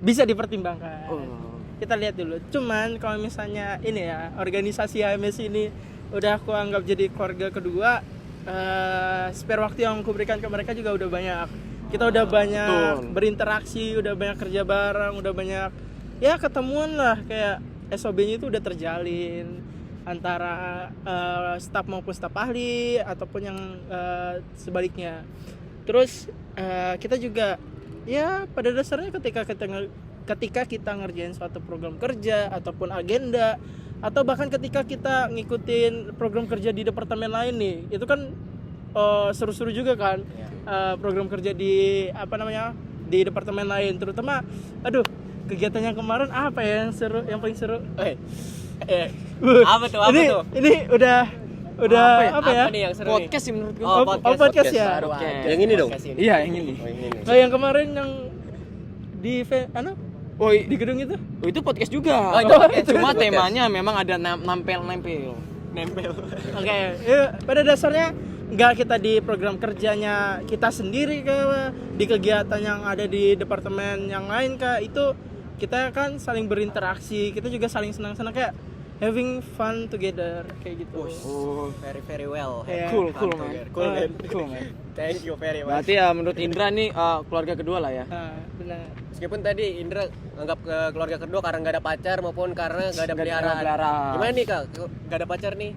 Bisa dipertimbangkan. Oh. Kita lihat dulu. Cuman kalau misalnya ini ya, organisasi HMS ini udah aku anggap jadi keluarga kedua, spare waktu yang aku berikan ke mereka juga udah banyak. Kita udah banyak berinteraksi, udah banyak kerja bareng, udah banyak ya ketemuan lah, kayak SOB-nya itu udah terjalin antara staf maupun staf ahli ataupun yang sebaliknya. Terus kita juga ya pada dasarnya ketika kita ngerjain suatu program kerja ataupun agenda, atau bahkan ketika kita ngikutin program kerja di departemen lain nih, itu kan seru-seru juga kan. Program kerja di di departemen lain, terutama kegiatan yang kemarin apa ya yang paling seru? Apa tuh? Ini udah apa ya? Nih yang seru Podcast sih menurutku. Podcast ya. Baru Oke. aja. Yang ini dong? Podcast ini. Iya, yang ini. Oh ini nih. Nah, yang kemarin yang di di gedung itu? Oh, itu podcast juga. Oh, itu podcast. Cuma Podcast. temanya memang ada nempel. Nempel. Oke, ya, pada dasarnya nggak kita di program kerjanya kita sendiri di kegiatan yang ada di departemen yang lain itu kita kan saling berinteraksi, kita juga saling senang-senang, kayak having fun together kayak gitu. Oh, Very very well. Yeah. cool Fun man. together. Cool man. Cool man. Thank you very much. Berarti ya menurut Indra nih keluarga kedua lah ya. Nah, benar. Meskipun tadi Indra anggap ke keluarga kedua karena nggak ada pacar maupun karena nggak ada peliharaan. peliharaan. Gimana nih Kak? Nggak ada pacar nih?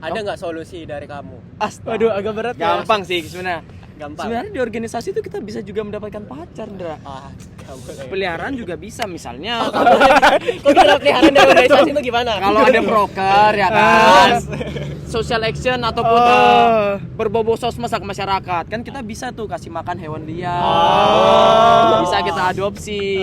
Ada nggak solusi dari kamu? Waduh, agak berat ya. Gampang sih sebenarnya. Gampang. Sebenarnya di organisasi itu kita bisa juga mendapatkan pacar, Indra. Kamu Peliharaan juga bisa, misalnya Kok kira peliharaan dari organisasi itu gimana? kalau ada broker ya kan, social action ataupun berbobot sosmed ke masyarakat, kan kita bisa tuh kasih makan hewan liar, bisa kita adopsi,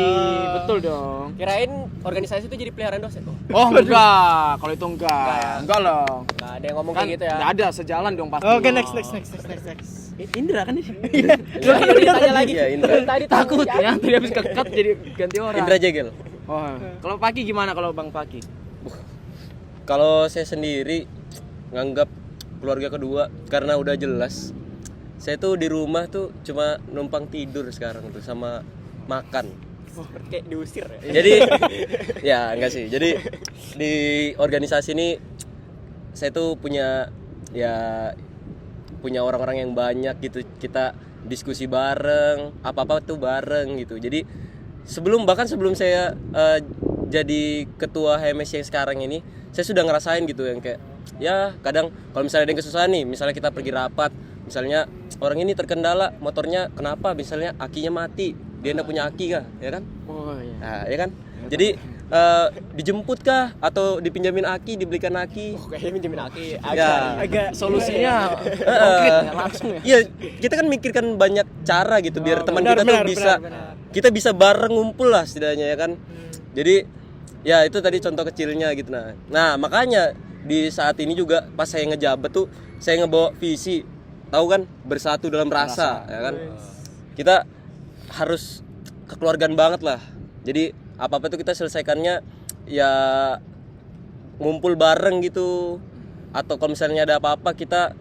betul dong. Kirain organisasi itu jadi peliharaan dosen tuh. Oh enggak, kalau itu enggak, ya? enggak loh. Nggak ada yang ngomong Kan kayak gitu ya. nggak ada, sejalan dong pasti. Oke, next. Indra kan ini. Ditanya lagi. Iya, Indra. Tadi Takut ya, tadi habis kekat jadi ganti orang. Indra Jegel. Oh, kalau Paki gimana kalau Bang Paki? Kalau saya sendiri nganggap keluarga kedua karena udah jelas. Saya tuh di rumah tuh cuma numpang tidur sekarang tuh sama makan. kayak diusir ya. Jadi ya enggak sih. Jadi di organisasi ini saya tuh punya orang-orang yang banyak gitu. Kita diskusi bareng, apa-apa tuh bareng gitu. Jadi sebelum saya jadi ketua HMS yang sekarang ini, saya sudah ngerasain gitu yang kayak ya kadang kalau misalnya ada yang kesusahan nih, misalnya kita pergi rapat, misalnya orang ini terkendala motornya, kenapa misalnya akinya mati, dia enggak punya aki kah, ya kan? Oh iya. Nah, ya kan? Jadi dijemput kah atau dipinjamin aki, dibelikan aki? Kayaknya minjemin aki Agak Solusinya konkret ya, langsung ya. Iya, kita kan mikirkan banyak cara gitu biar teman benar, kita tuh benar, bisa benar. kita bisa bareng ngumpul lah setidaknya ya kan. Jadi ya itu tadi contoh kecilnya gitu nah. Makanya di saat ini juga pas saya ngejabat tuh saya ngebawa visi, tahu kan, bersatu dalam rasa ya kan. Kita harus kekeluargaan banget lah. Jadi apa-apa itu kita selesaikannya ya ngumpul bareng gitu, atau kalau misalnya ada apa-apa kita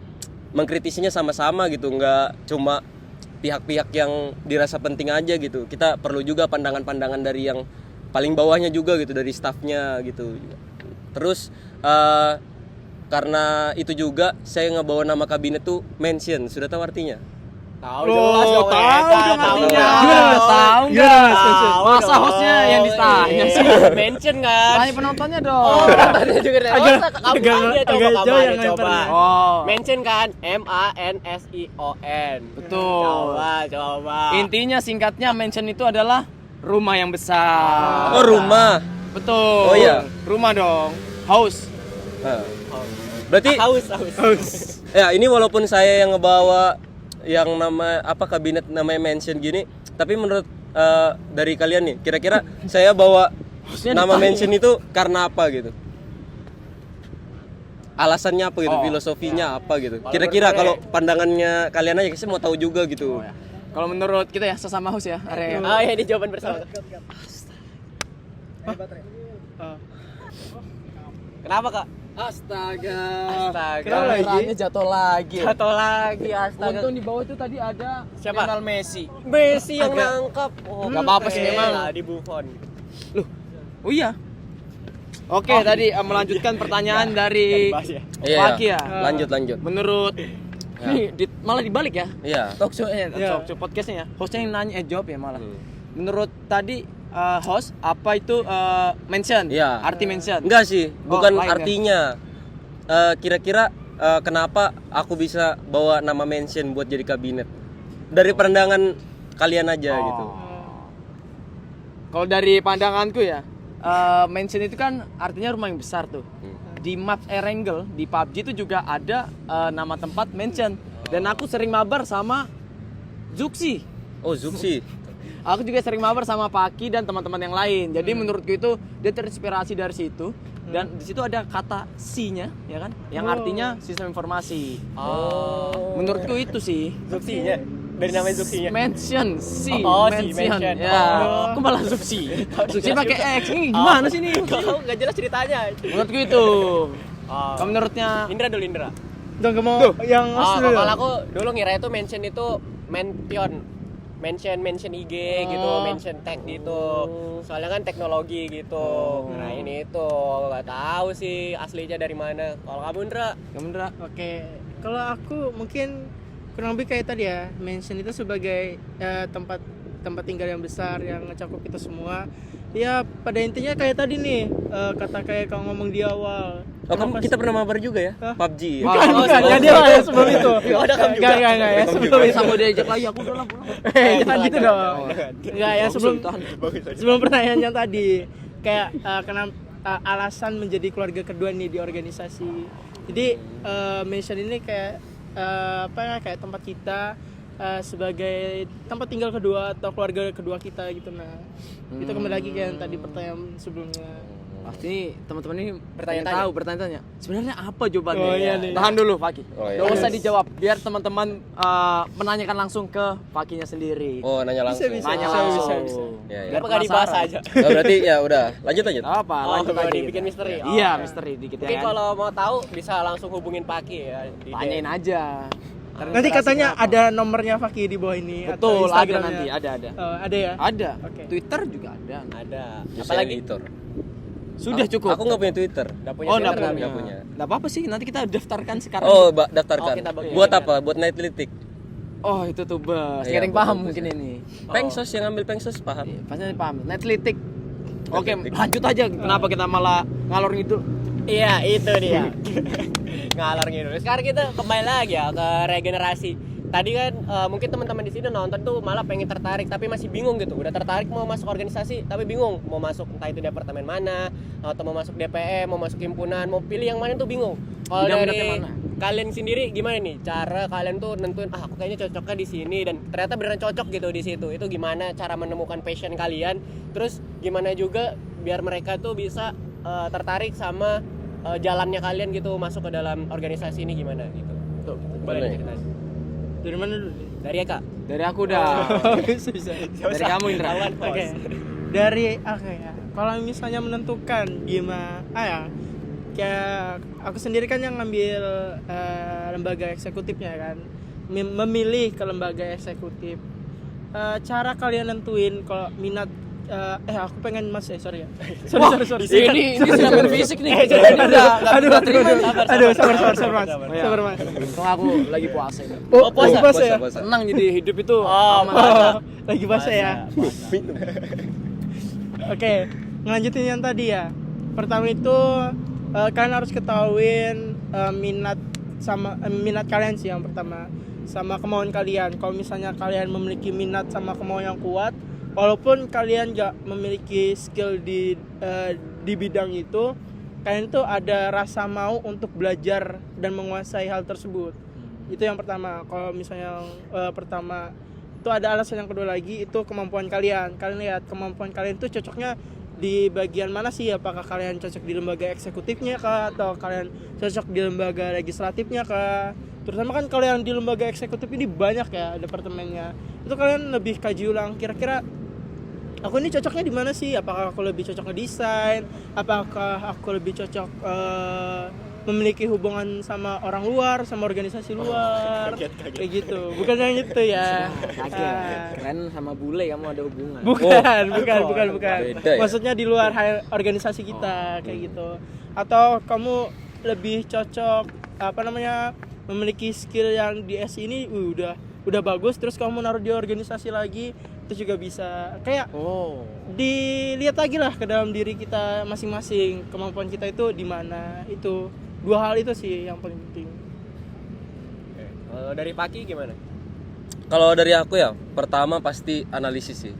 mengkritisinya sama-sama gitu, nggak cuma pihak-pihak yang dirasa penting aja gitu. Kita perlu juga pandangan-pandangan dari yang paling bawahnya juga gitu, dari staffnya gitu. Terus karena itu juga saya ngebawa nama kabinet tuh mention. Sudah tahu artinya? Tahu jelas dong. tahu Eka, dong tahu. artinya. Gimana tahu Gimana, nggak? Mas? Masa dong. hostnya yang ditanya sih? Mention kan. Tanya penontonnya Oh, dong. penontonnya juga deh. Oh, kamu agak aja coba, jauh kamu yang aja coba. lemparnya. Oh, Mention kan, MANSION. betul. Coba. Intinya singkatnya mention itu adalah rumah yang besar. Oh, rumah. Betul. Oh, iya. Rumah dong. House. Nah, berarti Haus. ya ini walaupun saya yang ngebawa yang nama apa kabinet namanya mention gini, tapi menurut dari kalian nih, kira-kira saya bawa nama mention itu karena apa gitu? Alasannya apa gitu? Oh, Filosofinya apa gitu? Kira-kira kalau pandangannya kalian aja, saya mau tahu juga gitu. Kalau menurut kita ya sesama house ya, area. Ah, ini jawaban bersama. Kenapa, Kak? Astaga. Astaga. Kenapa lagi? Kameranya jatuh lagi. Jatuh lagi, astaga. Untung di bawah itu tadi ada Siapa? Lionel Messi. Messi yang nangkap. Oh, Nggak apa-apa sih, memang. lah, di Buffon. Loh. Oh iya. Oke, tadi melanjutkan pertanyaan dari Bahas ya. Iya. Paki ya. Lanjut. Menurut nih malah dibalik ya. Iya. Talk show-nya, Iya. talk show podcastnya ya. Hostnya yang nanya jawab ya malah. Menurut tadi host apa itu mention? Iya. Arti mention. Enggak sih, bukan lain ya? artinya. Kira-kira kenapa aku bisa bawa nama mention buat jadi kabinet? Dari pandangan kalian aja gitu. Kalau dari pandanganku ya, mention itu kan artinya rumah yang besar tuh. Di Map Erangel di PUBG itu juga ada nama tempat mention. Dan aku sering mabar sama Zuxi. Oh, Zuxi. Aku juga sering mabar sama Paki dan teman-teman yang lain. Jadi menurutku itu dia terinspirasi dari situ. Dan di situ ada kata C-nya, ya kan? Yang artinya sistem informasi. Oh. Menurutku itu sih. Zuxinya. Dari namanya Zuxinya. Mention, C, Oh, si mention. mention. Ya, Oh. aku malah Zuxi. Zuxi pakai X. Ini gimana sih ini? Kau nggak jelas ceritanya. Menurutku itu. Oh. Kalau menurutnya Indra dulu, Indra. Dong mau yang Oh, asli. kalau aku dulu ngira itu mention itu mention IG gitu, mention tag gitu. Soalnya kan teknologi gitu. Nah, ini itu nggak tahu sih aslinya dari mana. Kalau kamu Indra? kamu Ndra? Oke, kalau aku mungkin kurang lebih kayak tadi ya, mention itu sebagai tempat tinggal yang besar yang mencakup kita semua. Ya pada intinya kayak tadi nih, kata kayak kau ngomong di awal. Oh, kamu kita pernah mabar juga ya? Hah? PUBG. Ya? Bukan, Oh, bukan. Ya dia ya sebelum itu. Oh, ada kamu juga. Enggak ya sebelum Tapi itu. sama diajak lagi aku udah lah pulang. Jangan gitu dong. Enggak ya sebelum sebelum pertanyaan yang tadi kayak kenapa alasan menjadi keluarga kedua nih di organisasi. Jadi mention ini kayak apa ya, kayak tempat kita sebagai tempat tinggal kedua atau keluarga kedua kita gitu. Nah itu kembali lagi kayak yang tadi pertanyaan sebelumnya. Pasti teman-teman ini Bertanya-tanya. bertanya-tanya. Sebenarnya apa jawabannya? Oh, iya nih. Tahan dulu, Paki. Oh, iya. Nggak usah dijawab, biar teman-teman menanyakan langsung ke Pakinya sendiri. Oh, nanya langsung. Bisa. Nanya bisa, langsung. bisa. Ya, ya. Biar Kenapa nggak dibahas penasaran. aja? Oh, berarti ya udah, lanjut. Nggak apa, Oh, lanjut mau aja. dibikin gitu. misteri. Iya, Oh. misteri dikit Mungkin ya. Kan? kalau mau tahu bisa langsung hubungin Paki ya. Di Tanyain DM. aja. Nanti katanya ada nomornya Fakih di bawah ini atau Betul, ada Instagramnya. nanti, ada. Oh, ada ya? Ada. Oke. Twitter juga ada. Ada. Apalagi Apalagi editor. Sudah cukup. Aku nggak punya Twitter. nggak punya Oh, Twitter, nggak tapi- punya. Nggak apa-apa sih, nanti kita daftarkan sekarang. Oh, daftarkan. Oh, kita bagian. Buat apa? Buat Nightlitik. Oh, itu tuh bos. Iya, Nggak ada yang paham betul, mungkin ini. Pengsos yang ambil Pengsos paham. Iya, pasti paham. Netlitik. Oke, Netlitik. lanjut aja. Kenapa kita malah ngalor ngidul? Iya, itu dia. Ngalor ngidul. Sekarang kita kembali lagi ya ke regenerasi. Tadi kan mungkin teman-teman di sini nonton tuh malah pengen tertarik tapi masih bingung gitu. Udah tertarik mau masuk organisasi tapi bingung mau masuk entah itu departemen mana atau mau masuk DPM, mau masuk himpunan, mau pilih yang mana tuh bingung. Kalau Bidang dari minatnya mana? kalian sendiri gimana nih cara kalian tuh nentuin aku kayaknya cocoknya di sini dan ternyata beneran cocok gitu di situ. Itu gimana cara menemukan passion kalian? Terus gimana juga biar mereka tuh bisa tertarik sama jalannya kalian gitu masuk ke dalam organisasi ini gimana gitu. Tuh, boleh Boleh. diceritain. Dari mana dulu? Dari Eka. Dari aku udah. Bisa. Dari kamu, Indra. Ketahuan, Oke. Bos. dari kalau misalnya menentukan kayak aku sendiri kan yang ngambil lembaga eksekutifnya kan, memilih ke lembaga eksekutif. Cara kalian nentuin kalau minat aku pengen sorry. Ini sedang berfisik nih. Aduh, sabar mas. Kok aku lagi puasa ya. Puasa ya. Tenang, jadi hidup itu Lagi puasa ya. Oke, ngelanjutin yang tadi ya. Pertama itu kalian harus ketahuin minat kalian sih yang pertama, sama kemauan kalian. Kalau misalnya kalian memiliki minat sama kemauan yang kuat, walaupun kalian gak memiliki skill di bidang itu, kalian tuh ada rasa mau untuk belajar dan menguasai hal tersebut. Itu yang pertama. Kalau misalnya yang pertama itu ada alasan yang kedua lagi, itu kemampuan kalian. Kalian lihat kemampuan kalian tuh cocoknya di bagian mana sih? Apakah kalian cocok di lembaga eksekutifnya kah, atau kalian cocok di lembaga legislatifnya kah? Terutama kan kalau yang di lembaga eksekutif ini banyak ya departemennya. Itu kalian lebih kaji ulang, kira-kira aku ini cocoknya di mana sih? Apakah aku lebih cocok ngedesain? Apakah aku lebih cocok memiliki hubungan sama orang luar, sama organisasi luar? Kayak gitu. Bukan yang itu ya. Keren sama bule kamu ada hubungan. Bukan. Beda ya? Maksudnya di luar organisasi kita kayak gitu. Atau kamu lebih cocok memiliki skill yang di SI ini udah bagus, terus kamu naruh di organisasi lagi, itu juga bisa. Kayak dilihat lagi lah ke dalam diri kita masing-masing, kemampuan kita itu di mana. Itu dua hal itu sih yang paling penting. Dari Paki gimana? Kalau dari aku ya, pertama pasti analisis sih.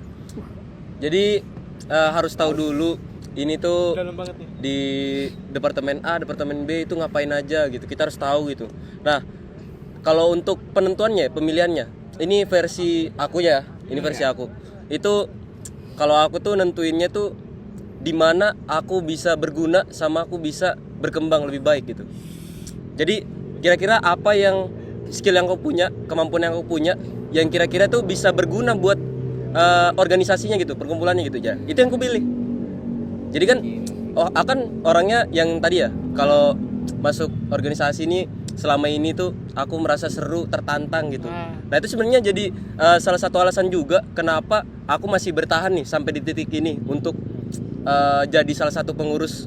Jadi harus tahu dulu ini tuh Dalam banget nih. di departemen A, departemen B itu ngapain aja gitu. Kita harus tahu gitu. Nah, kalau untuk penentuannya, pemilihannya, ini versi aku ya. Ini versi aku. Itu kalau aku tuh nentuinnya tuh di mana aku bisa berguna sama aku bisa berkembang lebih baik gitu. Jadi kira-kira apa yang skill yang aku punya, kemampuan yang aku punya, yang kira-kira tuh bisa berguna buat organisasinya gitu, perkumpulannya gitu aja. Itu yang aku pilih. Jadi kan akan orangnya yang tadi ya, kalau masuk organisasi ini selama ini tuh aku merasa seru, tertantang gitu. Nah itu sebenarnya jadi salah satu alasan juga kenapa aku masih bertahan nih sampai di titik ini untuk jadi salah satu pengurus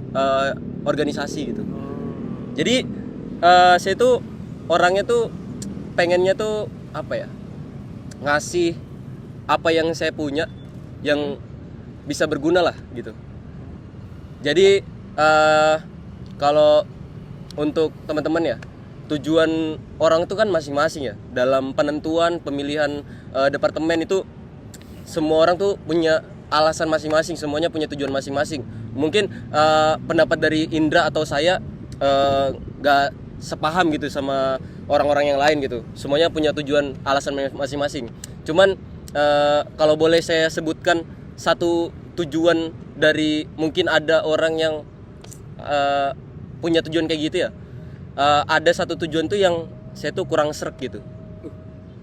organisasi gitu. Jadi saya tuh orangnya tuh pengennya tuh ngasih apa yang saya punya yang bisa berguna lah gitu. Jadi kalau untuk teman-teman ya, tujuan orang itu kan masing-masing ya. Dalam penentuan pemilihan departemen itu semua orang tuh punya alasan masing-masing, semuanya punya tujuan masing-masing. Mungkin pendapat dari Indra atau saya gak sepaham gitu sama orang-orang yang lain gitu. Semuanya punya tujuan, alasan masing-masing. Cuman kalau boleh saya sebutkan satu tujuan dari, mungkin ada orang yang punya tujuan kayak gitu ya. Ada satu tujuan tuh yang saya tuh kurang srek gitu.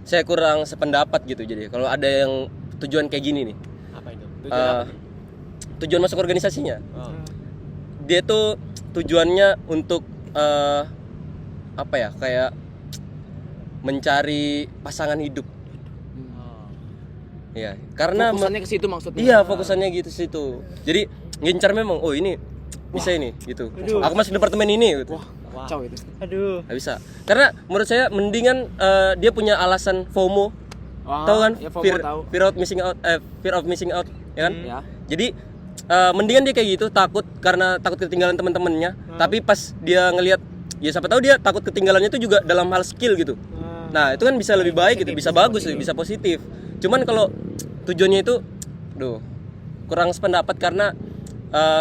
Saya kurang sependapat gitu. Jadi kalau ada yang tujuan kayak gini nih. Apa itu? Tujuan masuk organisasinya. Dia tuh tujuannya untuk kayak mencari pasangan hidup. Ya, karena fokusannya ke situ maksudnya. Iya, fokusannya gitu situ. Jadi ngincar memang, ini bisa ini gitu. Aku masuk departemen ini gitu. Kacau itu. Aduh. Nggak bisa. Karena menurut saya mendingan dia punya alasan FOMO. Tahu kan? Ya, FOMO tahu. Fear of missing out, ya kan? Ya. Jadi mendingan dia kayak gitu, takut karena takut ketinggalan teman-temannya. Tapi pas dia ngelihat, ya siapa tahu dia takut ketinggalannya itu juga dalam hal skill gitu. Nah, itu kan bisa lebih baik gitu, bisa bagus, bisa positif. Cuman kalau tujuannya itu kurang sependapat karena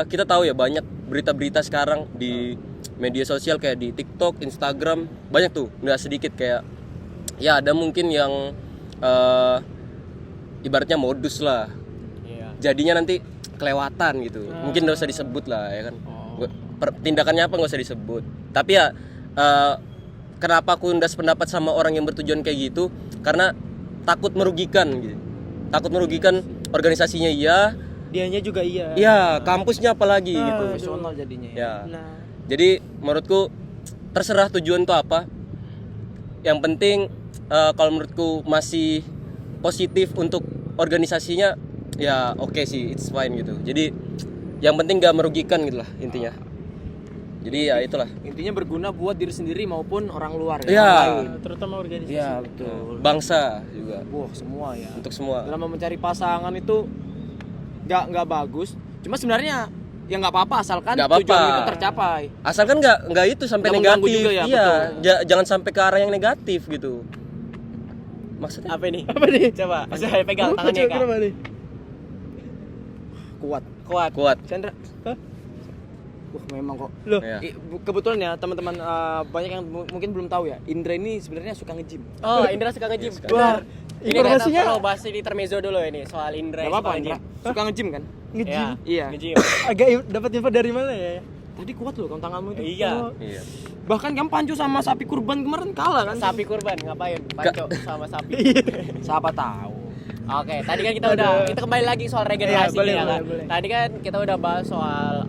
kita tahu ya banyak berita-berita sekarang di media sosial kayak di TikTok, Instagram, banyak tuh, nggak sedikit kayak ya ada mungkin yang ibaratnya modus lah. Jadinya nanti kelewatan gitu. Mungkin nggak usah disebut lah ya kan. Tindakannya apa nggak usah disebut. Tapi ya kenapa aku nggak sependapat sama orang yang bertujuan kayak gitu? Karena takut merugikan gitu. Takut merugikan organisasinya iya, dianya juga iya. Iya, kampusnya apalagi Ah, gitu. Profesional jadinya. Ya. Nah, Jadi menurutku terserah tujuan tuh apa. Yang penting kalau menurutku masih positif untuk organisasinya, ya oke sih, it's fine gitu. Jadi yang penting gak merugikan gitu lah intinya. Jadi ya itulah. Intinya berguna buat diri sendiri maupun orang luar Iya. orang lain. terutama organisasi. Iya, betul. Bangsa juga Wah, semua ya. untuk semua. Dalam mencari pasangan itu nggak bagus. Cuma sebenarnya ya nggak apa-apa asalkan Nggak apa-apa. tujuan itu tercapai. Asalkan nggak itu sampai Nggak mengganggu negatif. juga ya, Iya, betul. jangan sampai ke arah yang negatif gitu. Maksudnya Apa nih? Apa nih? Coba, saya pegang tangannya Kak. Kenapa nih? Kuat. kuat. Chandra. Hah? Wah, memang kok. Loh, Ya. Kebetulan ya teman-teman banyak yang mungkin belum tahu ya. Indra ini sebenarnya suka nge-gym. Oh, Indra suka nge-gym. Iya, Benar. Ini informasinya- kita perlu bahas ini intermezzo dulu ini soal Indra Gak yang apa-apa suka Indra. nge-gym. Suka nge-gym kan? nge-gym. Ya, Iya. nge-gym. Agak dapat info dari mana ya? Tadi kuat loh kamu tanganmu itu. Iya. Oh, Iya. Bahkan kamu pancu sama sapi kurban kemarin kalah kan? Sapi kurban ngapain? Panco sama sapi. Siapa tahu. Oke, tadi kan kita udah kita kembali lagi soal regenerasi Iya, boleh, ya kan. boleh. Tadi kan kita udah bahas soal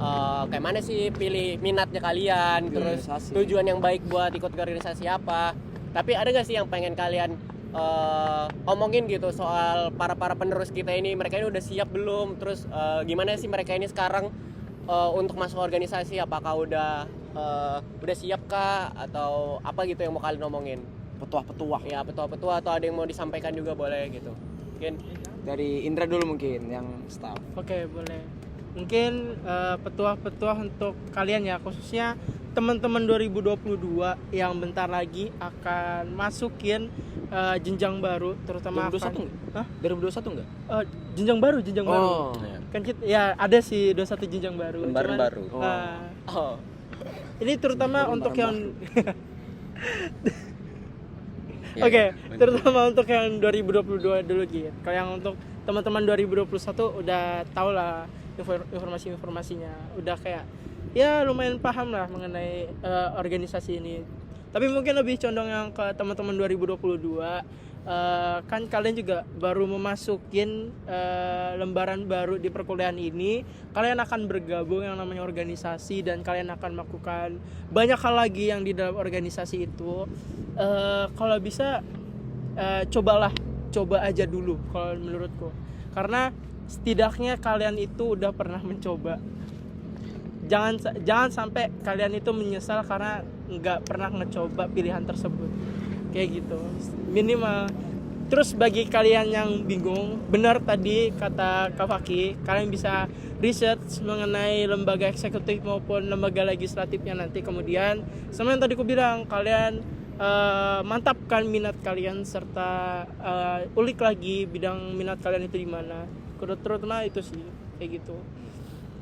kayak mana sih pilih minatnya kalian, terus Organisasi. tujuan yang baik buat ikut ke organisasi apa. Tapi ada gak sih yang pengen kalian omongin gitu soal para penerus kita ini, mereka ini udah siap belum? Terus gimana sih mereka ini sekarang untuk masuk organisasi, apakah udah siap kah atau apa gitu yang mau kalian omongin? Petuah-petuah. Ya petua-petua atau ada yang mau disampaikan juga boleh gitu. Mungkin Dari Indra dulu mungkin yang staff. Oke, boleh. Mungkin petuah-petuah untuk kalian ya, khususnya teman-teman 2022 yang bentar lagi akan masukin jenjang baru, terutama 2021 akan enggak? Hah? 2021 enggak? jenjang baru. Oh. Iya. Kan kita ya ada sih 21 jenjang baru. Lembaran Cuman, baru. oh ini terutama Lembaran untuk yang Iya, Oke, iya. terutama untuk yang 2022 dulu gitu. Kalau yang untuk teman-teman 2021 udah tau lah informasi-informasinya. Udah kayak ya lumayan paham lah mengenai organisasi ini. Tapi mungkin lebih condong yang ke teman-teman 2022. Kan kalian juga baru memasukin lembaran baru di perkuliahan ini. Kalian akan bergabung yang namanya organisasi dan kalian akan melakukan banyak hal lagi yang di dalam organisasi itu. Kalau bisa coba aja dulu kalau menurutku, karena setidaknya kalian itu udah pernah mencoba. Jangan sampai kalian itu menyesal karena nggak pernah ngecoba pilihan tersebut, kayak gitu minimal. Terus bagi kalian yang bingung, benar tadi kata Kak Faki, kalian bisa research mengenai lembaga eksekutif maupun lembaga legislatifnya nanti. Kemudian sama yang tadi aku bilang, kalian mantapkan minat kalian serta ulik lagi bidang minat kalian itu di mana. Terutama itu sih kayak gitu.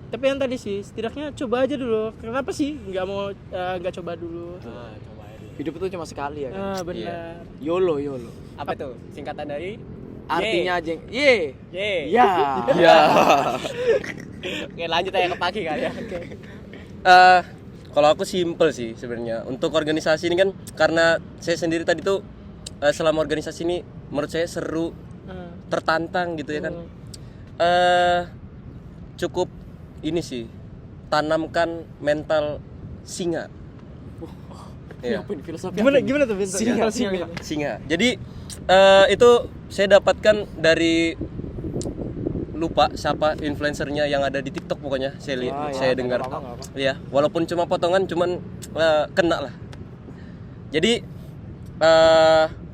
Tapi yang tadi sih setidaknya coba aja dulu. Kenapa sih nggak coba dulu? coba ya. Hidup itu cuma sekali ya kan? Benar. YOLO. Apa tuh singkatan dari Artinya aja ye. Ye. Ya. Ya. Oke, lanjut aja ke pagi kali ya. Oke. Kalau aku simple sih sebenarnya. Untuk organisasi ini kan karena saya sendiri tadi tuh selama organisasi ini menurut saya seru, tertantang gitu ya kan. Cukup ini sih, tanamkan mental singa. Iya. Apa ini filosofi? Gimana tuh Vinto? Singa. Singa. Jadi itu saya dapatkan dari lupa siapa influencernya yang ada di TikTok pokoknya saya lihat, Ah, ya, saya nggak dengar. apa-apa, nggak apa-apa. Iya, walaupun cuma potongan cuman kena lah. Jadi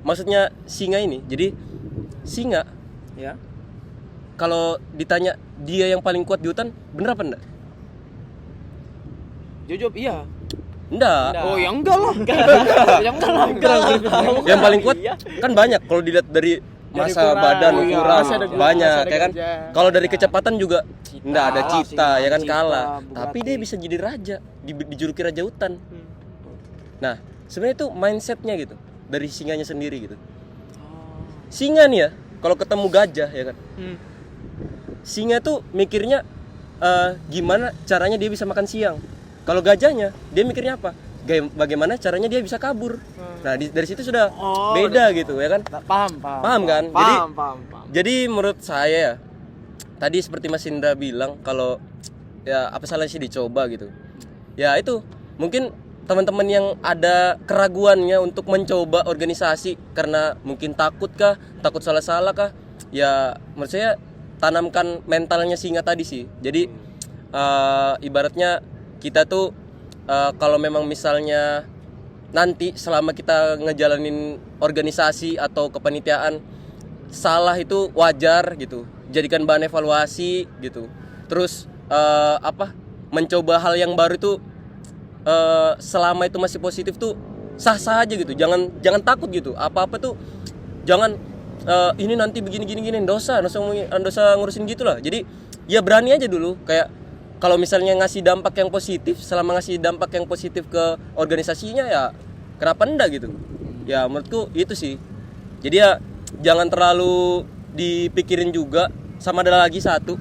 maksudnya singa ini. Jadi singa Ya. kalau ditanya dia yang paling kuat di hutan, bener apa enggak? Jawab iya. Enggak. Oh, ya enggak lah. Yang enggak lah. Yang paling kuat kan banyak kalau dilihat dari masa ukuran. badan Oh, iya. ukuran Masa ada- banyak masa ada ya kan. gajah. Kalau dari kecepatan juga enggak ada Kalah, cita ya kan Cita, kalah. Bugatti. Tapi dia bisa jadi raja, dijuluki raja hutan. Nah, sebenarnya itu mindsetnya gitu dari singanya sendiri gitu. Singa nih ya, kalau ketemu gajah ya kan. Singa tuh mikirnya gimana caranya dia bisa makan siang. Kalau gajahnya dia mikirnya apa? Bagaimana caranya dia bisa kabur. Nah, dari situ sudah Oh, beda gitu ya kan. Paham. Paham kan? Paham. Jadi menurut saya ya, tadi seperti Mas Indra bilang kalau ya apa salahnya sih dicoba gitu. Ya itu mungkin teman-teman yang ada keraguannya untuk mencoba organisasi karena mungkin takut salah-salah kah, ya menurut saya tanamkan mentalnya singa tadi sih. Jadi ibaratnya kita tuh kalau memang misalnya nanti selama kita ngejalanin organisasi atau kepanitiaan salah itu wajar gitu, jadikan bahan evaluasi gitu. Terus mencoba hal yang baru itu selama itu masih positif tuh sah-sah aja gitu. Jangan takut gitu. Apa-apa tuh jangan ini nanti begini dosa ngurusin gitulah. Jadi ya berani aja dulu, kayak kalau misalnya ngasih dampak yang positif, selama ngasih dampak yang positif ke organisasinya ya kenapa enggak gitu. Ya menurutku itu sih. Jadi ya jangan terlalu dipikirin juga. Sama ada lagi satu.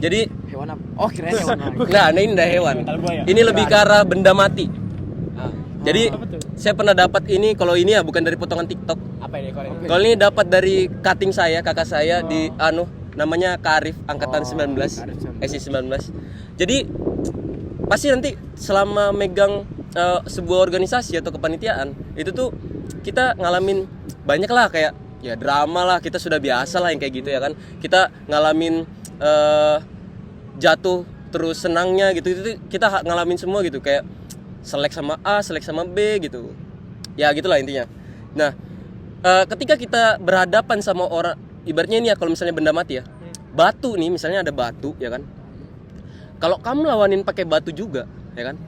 Jadi Hewan apa? Oh, kirain hewan lagi. nah ini enggak hewan. Ini lebih ke arah benda mati. Jadi saya pernah dapat ini, kalau ini ya bukan dari potongan TikTok. Apa ini kalau ini? Kalau ini dapat dari cutting saya, kakak saya di namanya Kak Arif, angkatan 19, SI 19. Jadi pasti nanti selama megang sebuah organisasi atau kepanitiaan, itu tuh kita ngalamin banyak lah, kayak ya drama lah, kita sudah biasa lah yang kayak gitu ya kan. Kita ngalamin jatuh terus senangnya gitu, itu kita ngalamin semua gitu, kayak selek sama A, selek sama B gitu. Ya gitulah intinya. Nah, ketika kita berhadapan sama orang, ibaratnya ini ya kalau misalnya benda mati ya. Batu nih, misalnya ada batu ya kan. Kalau kamu lawanin pakai batu juga, ya kan?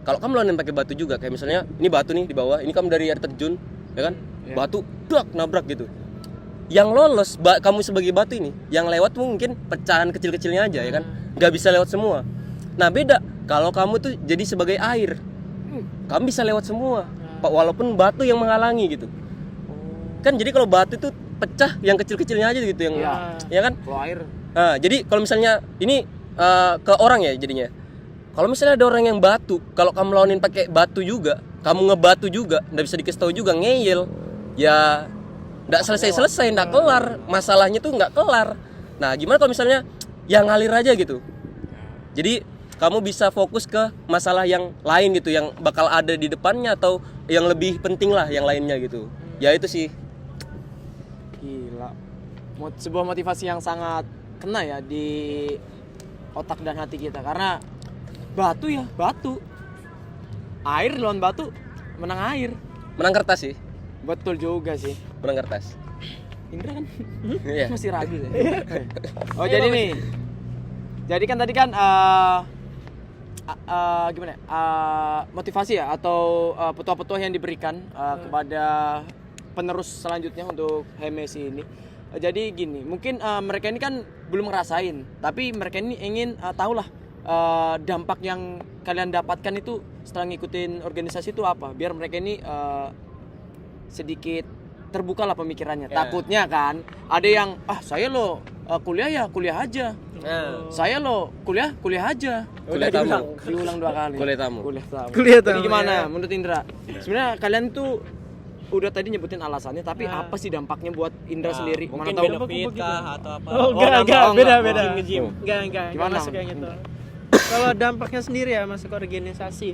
Kalau kamu lawanin pakai batu juga, kayak misalnya ini batu nih di bawah, ini kamu dari air terjun, ya kan? Batu dak nabrak gitu. Yang lolos kamu sebagai batu ini, yang lewat mungkin pecahan kecil-kecilnya aja ya kan. Nggak bisa lewat semua. Nah, beda kalau kamu tuh jadi sebagai air. Kamu bisa lewat semua, walaupun batu yang menghalangi gitu. Kan jadi kalau batu itu pecah yang kecil-kecilnya aja gitu, yang ya kan? Kalau air. Nah, jadi kalau misalnya ini ke orang ya jadinya. Kalau misalnya ada orang yang batu, kalau kamu lawanin pakai batu juga, kamu ngebatu juga, nggak bisa dikasih tahu juga, ngeyel, ya nggak selesai, nggak kelar, masalahnya tuh nggak kelar. Nah, gimana kalau misalnya yang ngalir aja gitu? Jadi kamu bisa fokus ke masalah yang lain gitu, yang bakal ada di depannya atau yang lebih penting lah yang lainnya gitu. Ya itu sih. Gila. Sebuah motivasi yang sangat kena ya di otak dan hati kita, karena batu ya batu, air lawan batu menang air. Menang kertas sih. Betul juga sih. Menang kertas. Indra kan Iya. masih ragu ya. Oh jadi nih, jadi kan tadi kan gimana ya? Motivasi ya atau petua-petua yang diberikan kepada penerus selanjutnya untuk HMSI ini. Jadi gini, mungkin mereka ini kan belum ngerasain, tapi mereka ini ingin tahulah dampak yang kalian dapatkan itu setelah ngikutin organisasi itu apa, biar mereka ini sedikit terbuka lah pemikirannya. Takutnya kan ada yang saya lo kuliah aja. Saya lo kuliah aja. Kuliah tamu. Diulang 2 kali. Kuliah tamu. Jadi gimana menurut Indra? Sebenarnya kalian tuh udah tadi nyebutin alasannya, tapi apa sih dampaknya buat Indra sendiri? Mungkin Mana tahu benefit kah atau apa? Oh, enggak, beda. Gimana? Enggak masuk kayak gitu. Kalau dampaknya sendiri ya masuk organisasi,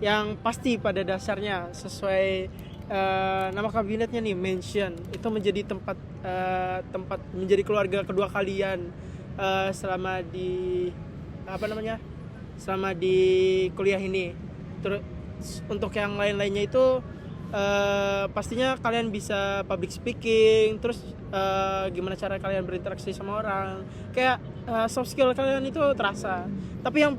yang pasti pada dasarnya sesuai nama kabinetnya nih mention itu menjadi tempat menjadi keluarga kedua kalian selama di selama di kuliah ini. Terus untuk yang lain-lainnya itu pastinya kalian bisa public speaking, terus gimana cara kalian berinteraksi sama orang, kayak soft skill kalian itu terasa. Tapi yang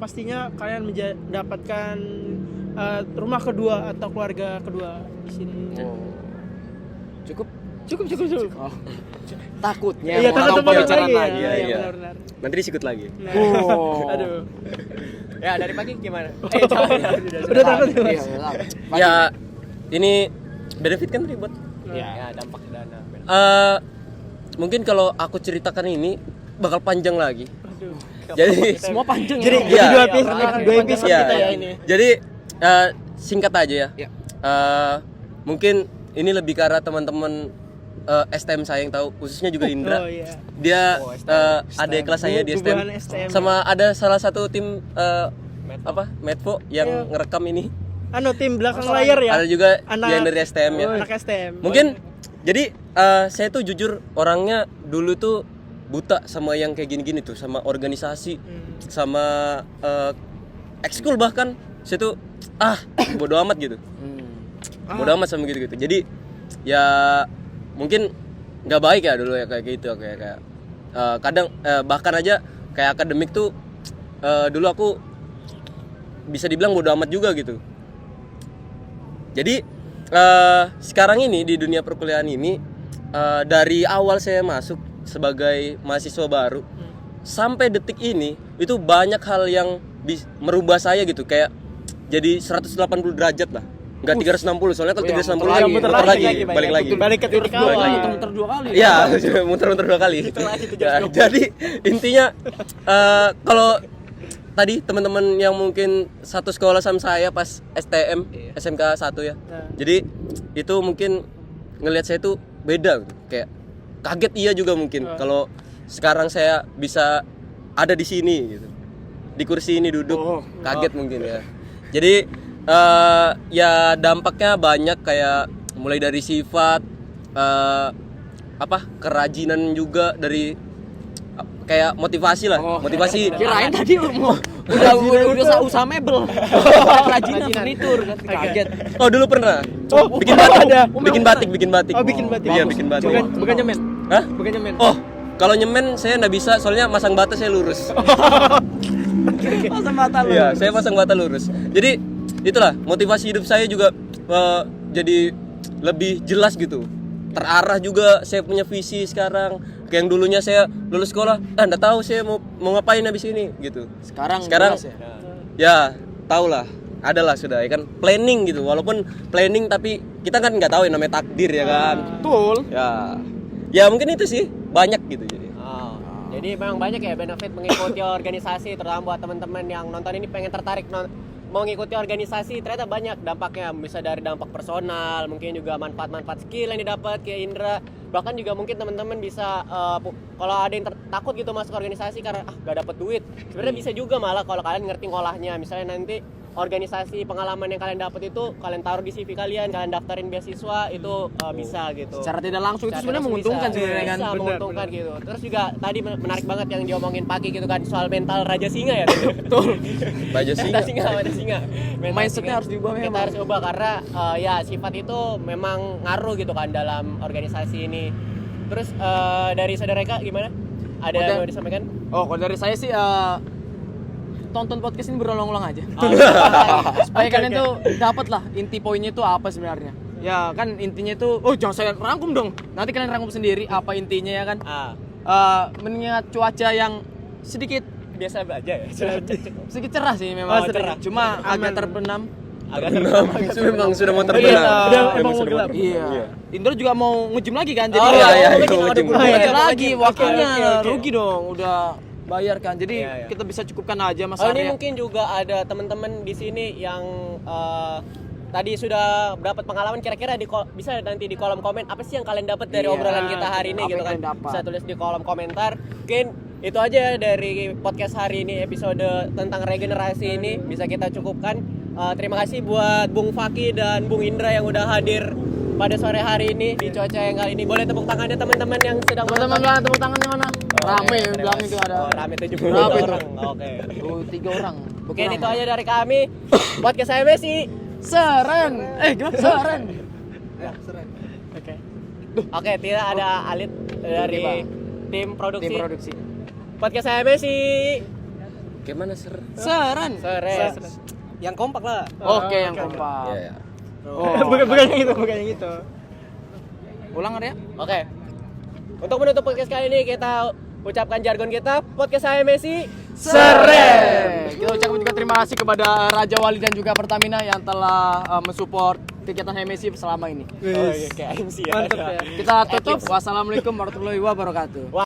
pastinya kalian mendapatkan rumah kedua atau keluarga kedua di sini. Cukup. Oh. Takutnya Iya, mau takut pembicaraan lagi. Iya. Benar. Nanti disikut lagi. Nah. Oh. Aduh. Ya dari pagi gimana? Udah takut ya, Mas? Ya ini benefit kan ribet. Ya dampak dana. Mungkin kalau aku ceritakan ini bakal panjang lagi. Aduh. Jadi Semua panjang Jadi ya. dua episode Iya. kita ya ini. Jadi singkat aja ya. Iya. Mungkin ini lebih ke arah teman-teman STM saya yang tahu, khususnya juga Indra. Oh iya. Dia adik kelas saya di Bubuhan STM. STM. Sama ada salah satu tim Medfo yang ngerekam ini. Tim belakang layar ya. Ada juga Anak- yang dari STM ya. Anak STM. Mungkin jadi saya tuh jujur orangnya dulu tuh buta sama yang kayak gini-gini tuh, sama organisasi, sama ekskul bahkan. Saya tuh bodo amat gitu. Bodo amat sama gitu-gitu. Jadi ya mungkin nggak baik ya dulu ya kayak gitu, kayak kadang bahkan aja kayak akademik tuh dulu aku bisa dibilang bodo amat juga gitu. Jadi sekarang ini di dunia perkuliahan ini dari awal saya masuk sebagai mahasiswa baru sampai detik ini itu banyak hal yang merubah saya gitu, kayak jadi 180 derajat lah. Enggak 360, soalnya kalau 360 muter muter lagi, lagi, balik lagi. Balik ke titik Balik awal. lagi. Muter-muter 2 kali. Iya, muter-muter 2 kali. Ya, jadi intinya kalau tadi teman-teman yang mungkin satu sekolah sama saya pas STM, SMK 1 ya. Jadi itu mungkin ngelihat saya tuh beda gitu. Kayak kaget iya juga mungkin kalau sekarang saya bisa ada di sini gitu. Di kursi ini duduk. Kaget mungkin ya. Jadi ya dampaknya banyak, kayak mulai dari sifat kerajinan juga, dari kayak motivasi lah, motivasi. Kirain tadi udah usaha mebel. Kerajinan furnitur kan kaget. Oh dulu pernah bikin batik. Oh, bikin batik. Iya, bikin batik. Bukan nyemen. Hah? Bukan nyemen. Oh, kalau nyemen saya nggak bisa, soalnya masang bata saya lurus. Masa mata lu. Iya, saya pasang bata lurus. Jadi itulah motivasi hidup saya juga jadi lebih jelas gitu. Terarah juga saya punya visi sekarang. Kayak yang dulunya saya lulus sekolah, enggak tahu saya mau ngapain habis ini gitu. Sekarang Sekarang jelas ya. ya tahulah, adalah sudah ya kan, planning gitu. Walaupun planning tapi kita kan nggak tahu yang namanya takdir ya kan. Betul. Ya mungkin itu sih, banyak gitu jadi. Jadi memang banyak ya benefit mengikuti organisasi, terutama buat teman-teman yang nonton ini pengen tertarik mau ngikuti organisasi. Ternyata banyak dampaknya, bisa dari dampak personal, mungkin juga manfaat-manfaat skill yang didapat kayak Indra. Bahkan juga mungkin teman-teman bisa kalau ada yang takut gitu masuk organisasi karena gak dapet duit, sebenarnya bisa juga malah kalau kalian ngerti ngolahnya. Misalnya nanti organisasi pengalaman yang kalian dapat itu kalian taruh di CV kalian daftarin beasiswa itu bisa gitu. Secara tidak langsung itu sebenarnya Secara menguntungkan bisa, sebenarnya kan. bisa menguntungkan gitu. Terus juga tadi menarik banget yang diomongin Paki gitu kan, soal mental raja singa ya. Betul. Raja singa. Raja singa. Mental Mindsetnya singa. harus diubah Kita memang. harus ubah karena ya sifat itu memang ngaruh gitu kan dalam organisasi ini. Terus dari saudara Eka gimana? Ada yang mau disampaikan? Oh, kalau dari saya sih tonton podcast ini berulang-ulang aja. Supaya kalian tuh dapat lah inti poinnya itu apa sebenarnya. Ya kan intinya itu, jangan saya rangkum dong. Nanti kalian rangkum sendiri apa intinya ya kan. Mengingat cuaca yang sedikit Biasa aja ya. sedikit cerah sih memang. cerah. Cuma agak terbenam. Memang sudah mau Iya, terbenam. emang mau gelap. Iya. Indra juga mau nge-gym lagi kan. Jadi iya, mau gym. belajar lagi Oke, waktunya oke. rugi dong. Udah bayar kan. Jadi Iya. kita bisa cukupkan aja Mas Oh ini Arya. mungkin juga ada teman-teman di sini yang tadi sudah dapat pengalaman, kira-kira bisa nanti di kolom komen apa sih yang kalian dapat dari Iya, obrolan kita hari ini apa gitu yang kan. kalian dapat. Bisa tulis di kolom komentar. Mungkin itu aja dari podcast hari ini, episode tentang regenerasi ini bisa kita cukupkan. Terima kasih buat Bung Faki dan Bung Indra yang udah hadir pada sore hari ini di cuaca yang kali ini. Boleh tepuk tangannya teman-teman yang sedang Teman-teman bilang tepuk tangannya mana? Rame bilang itu ada. Rame 70 Berapa itu? orang. Oke. 3 orang. Mungkin itu aja dari kami. Podcast saya Messi. Seren. Gimana? Seren. Oke, tidak ada Alit dari tim produksi. Tim produksi. Podcast saya Messi. Gimana ser? Seren. Sore. Yang kompak lah. Oke, yang kompak. Ya. bukan yang itu. Ulang ada ya? Oke. Untuk menutup podcast kali ini kita ucapkan jargon kita, podcast saya Messi. Seren. Kita ucapkan juga terima kasih kepada Raja Wali dan juga Pertamina yang telah mensupport kegiatan HMSI selama ini. Oh iya, kayak MC ya. Mantap ya. Kita tutup. Wassalamualaikum warahmatullahi wabarakatuh.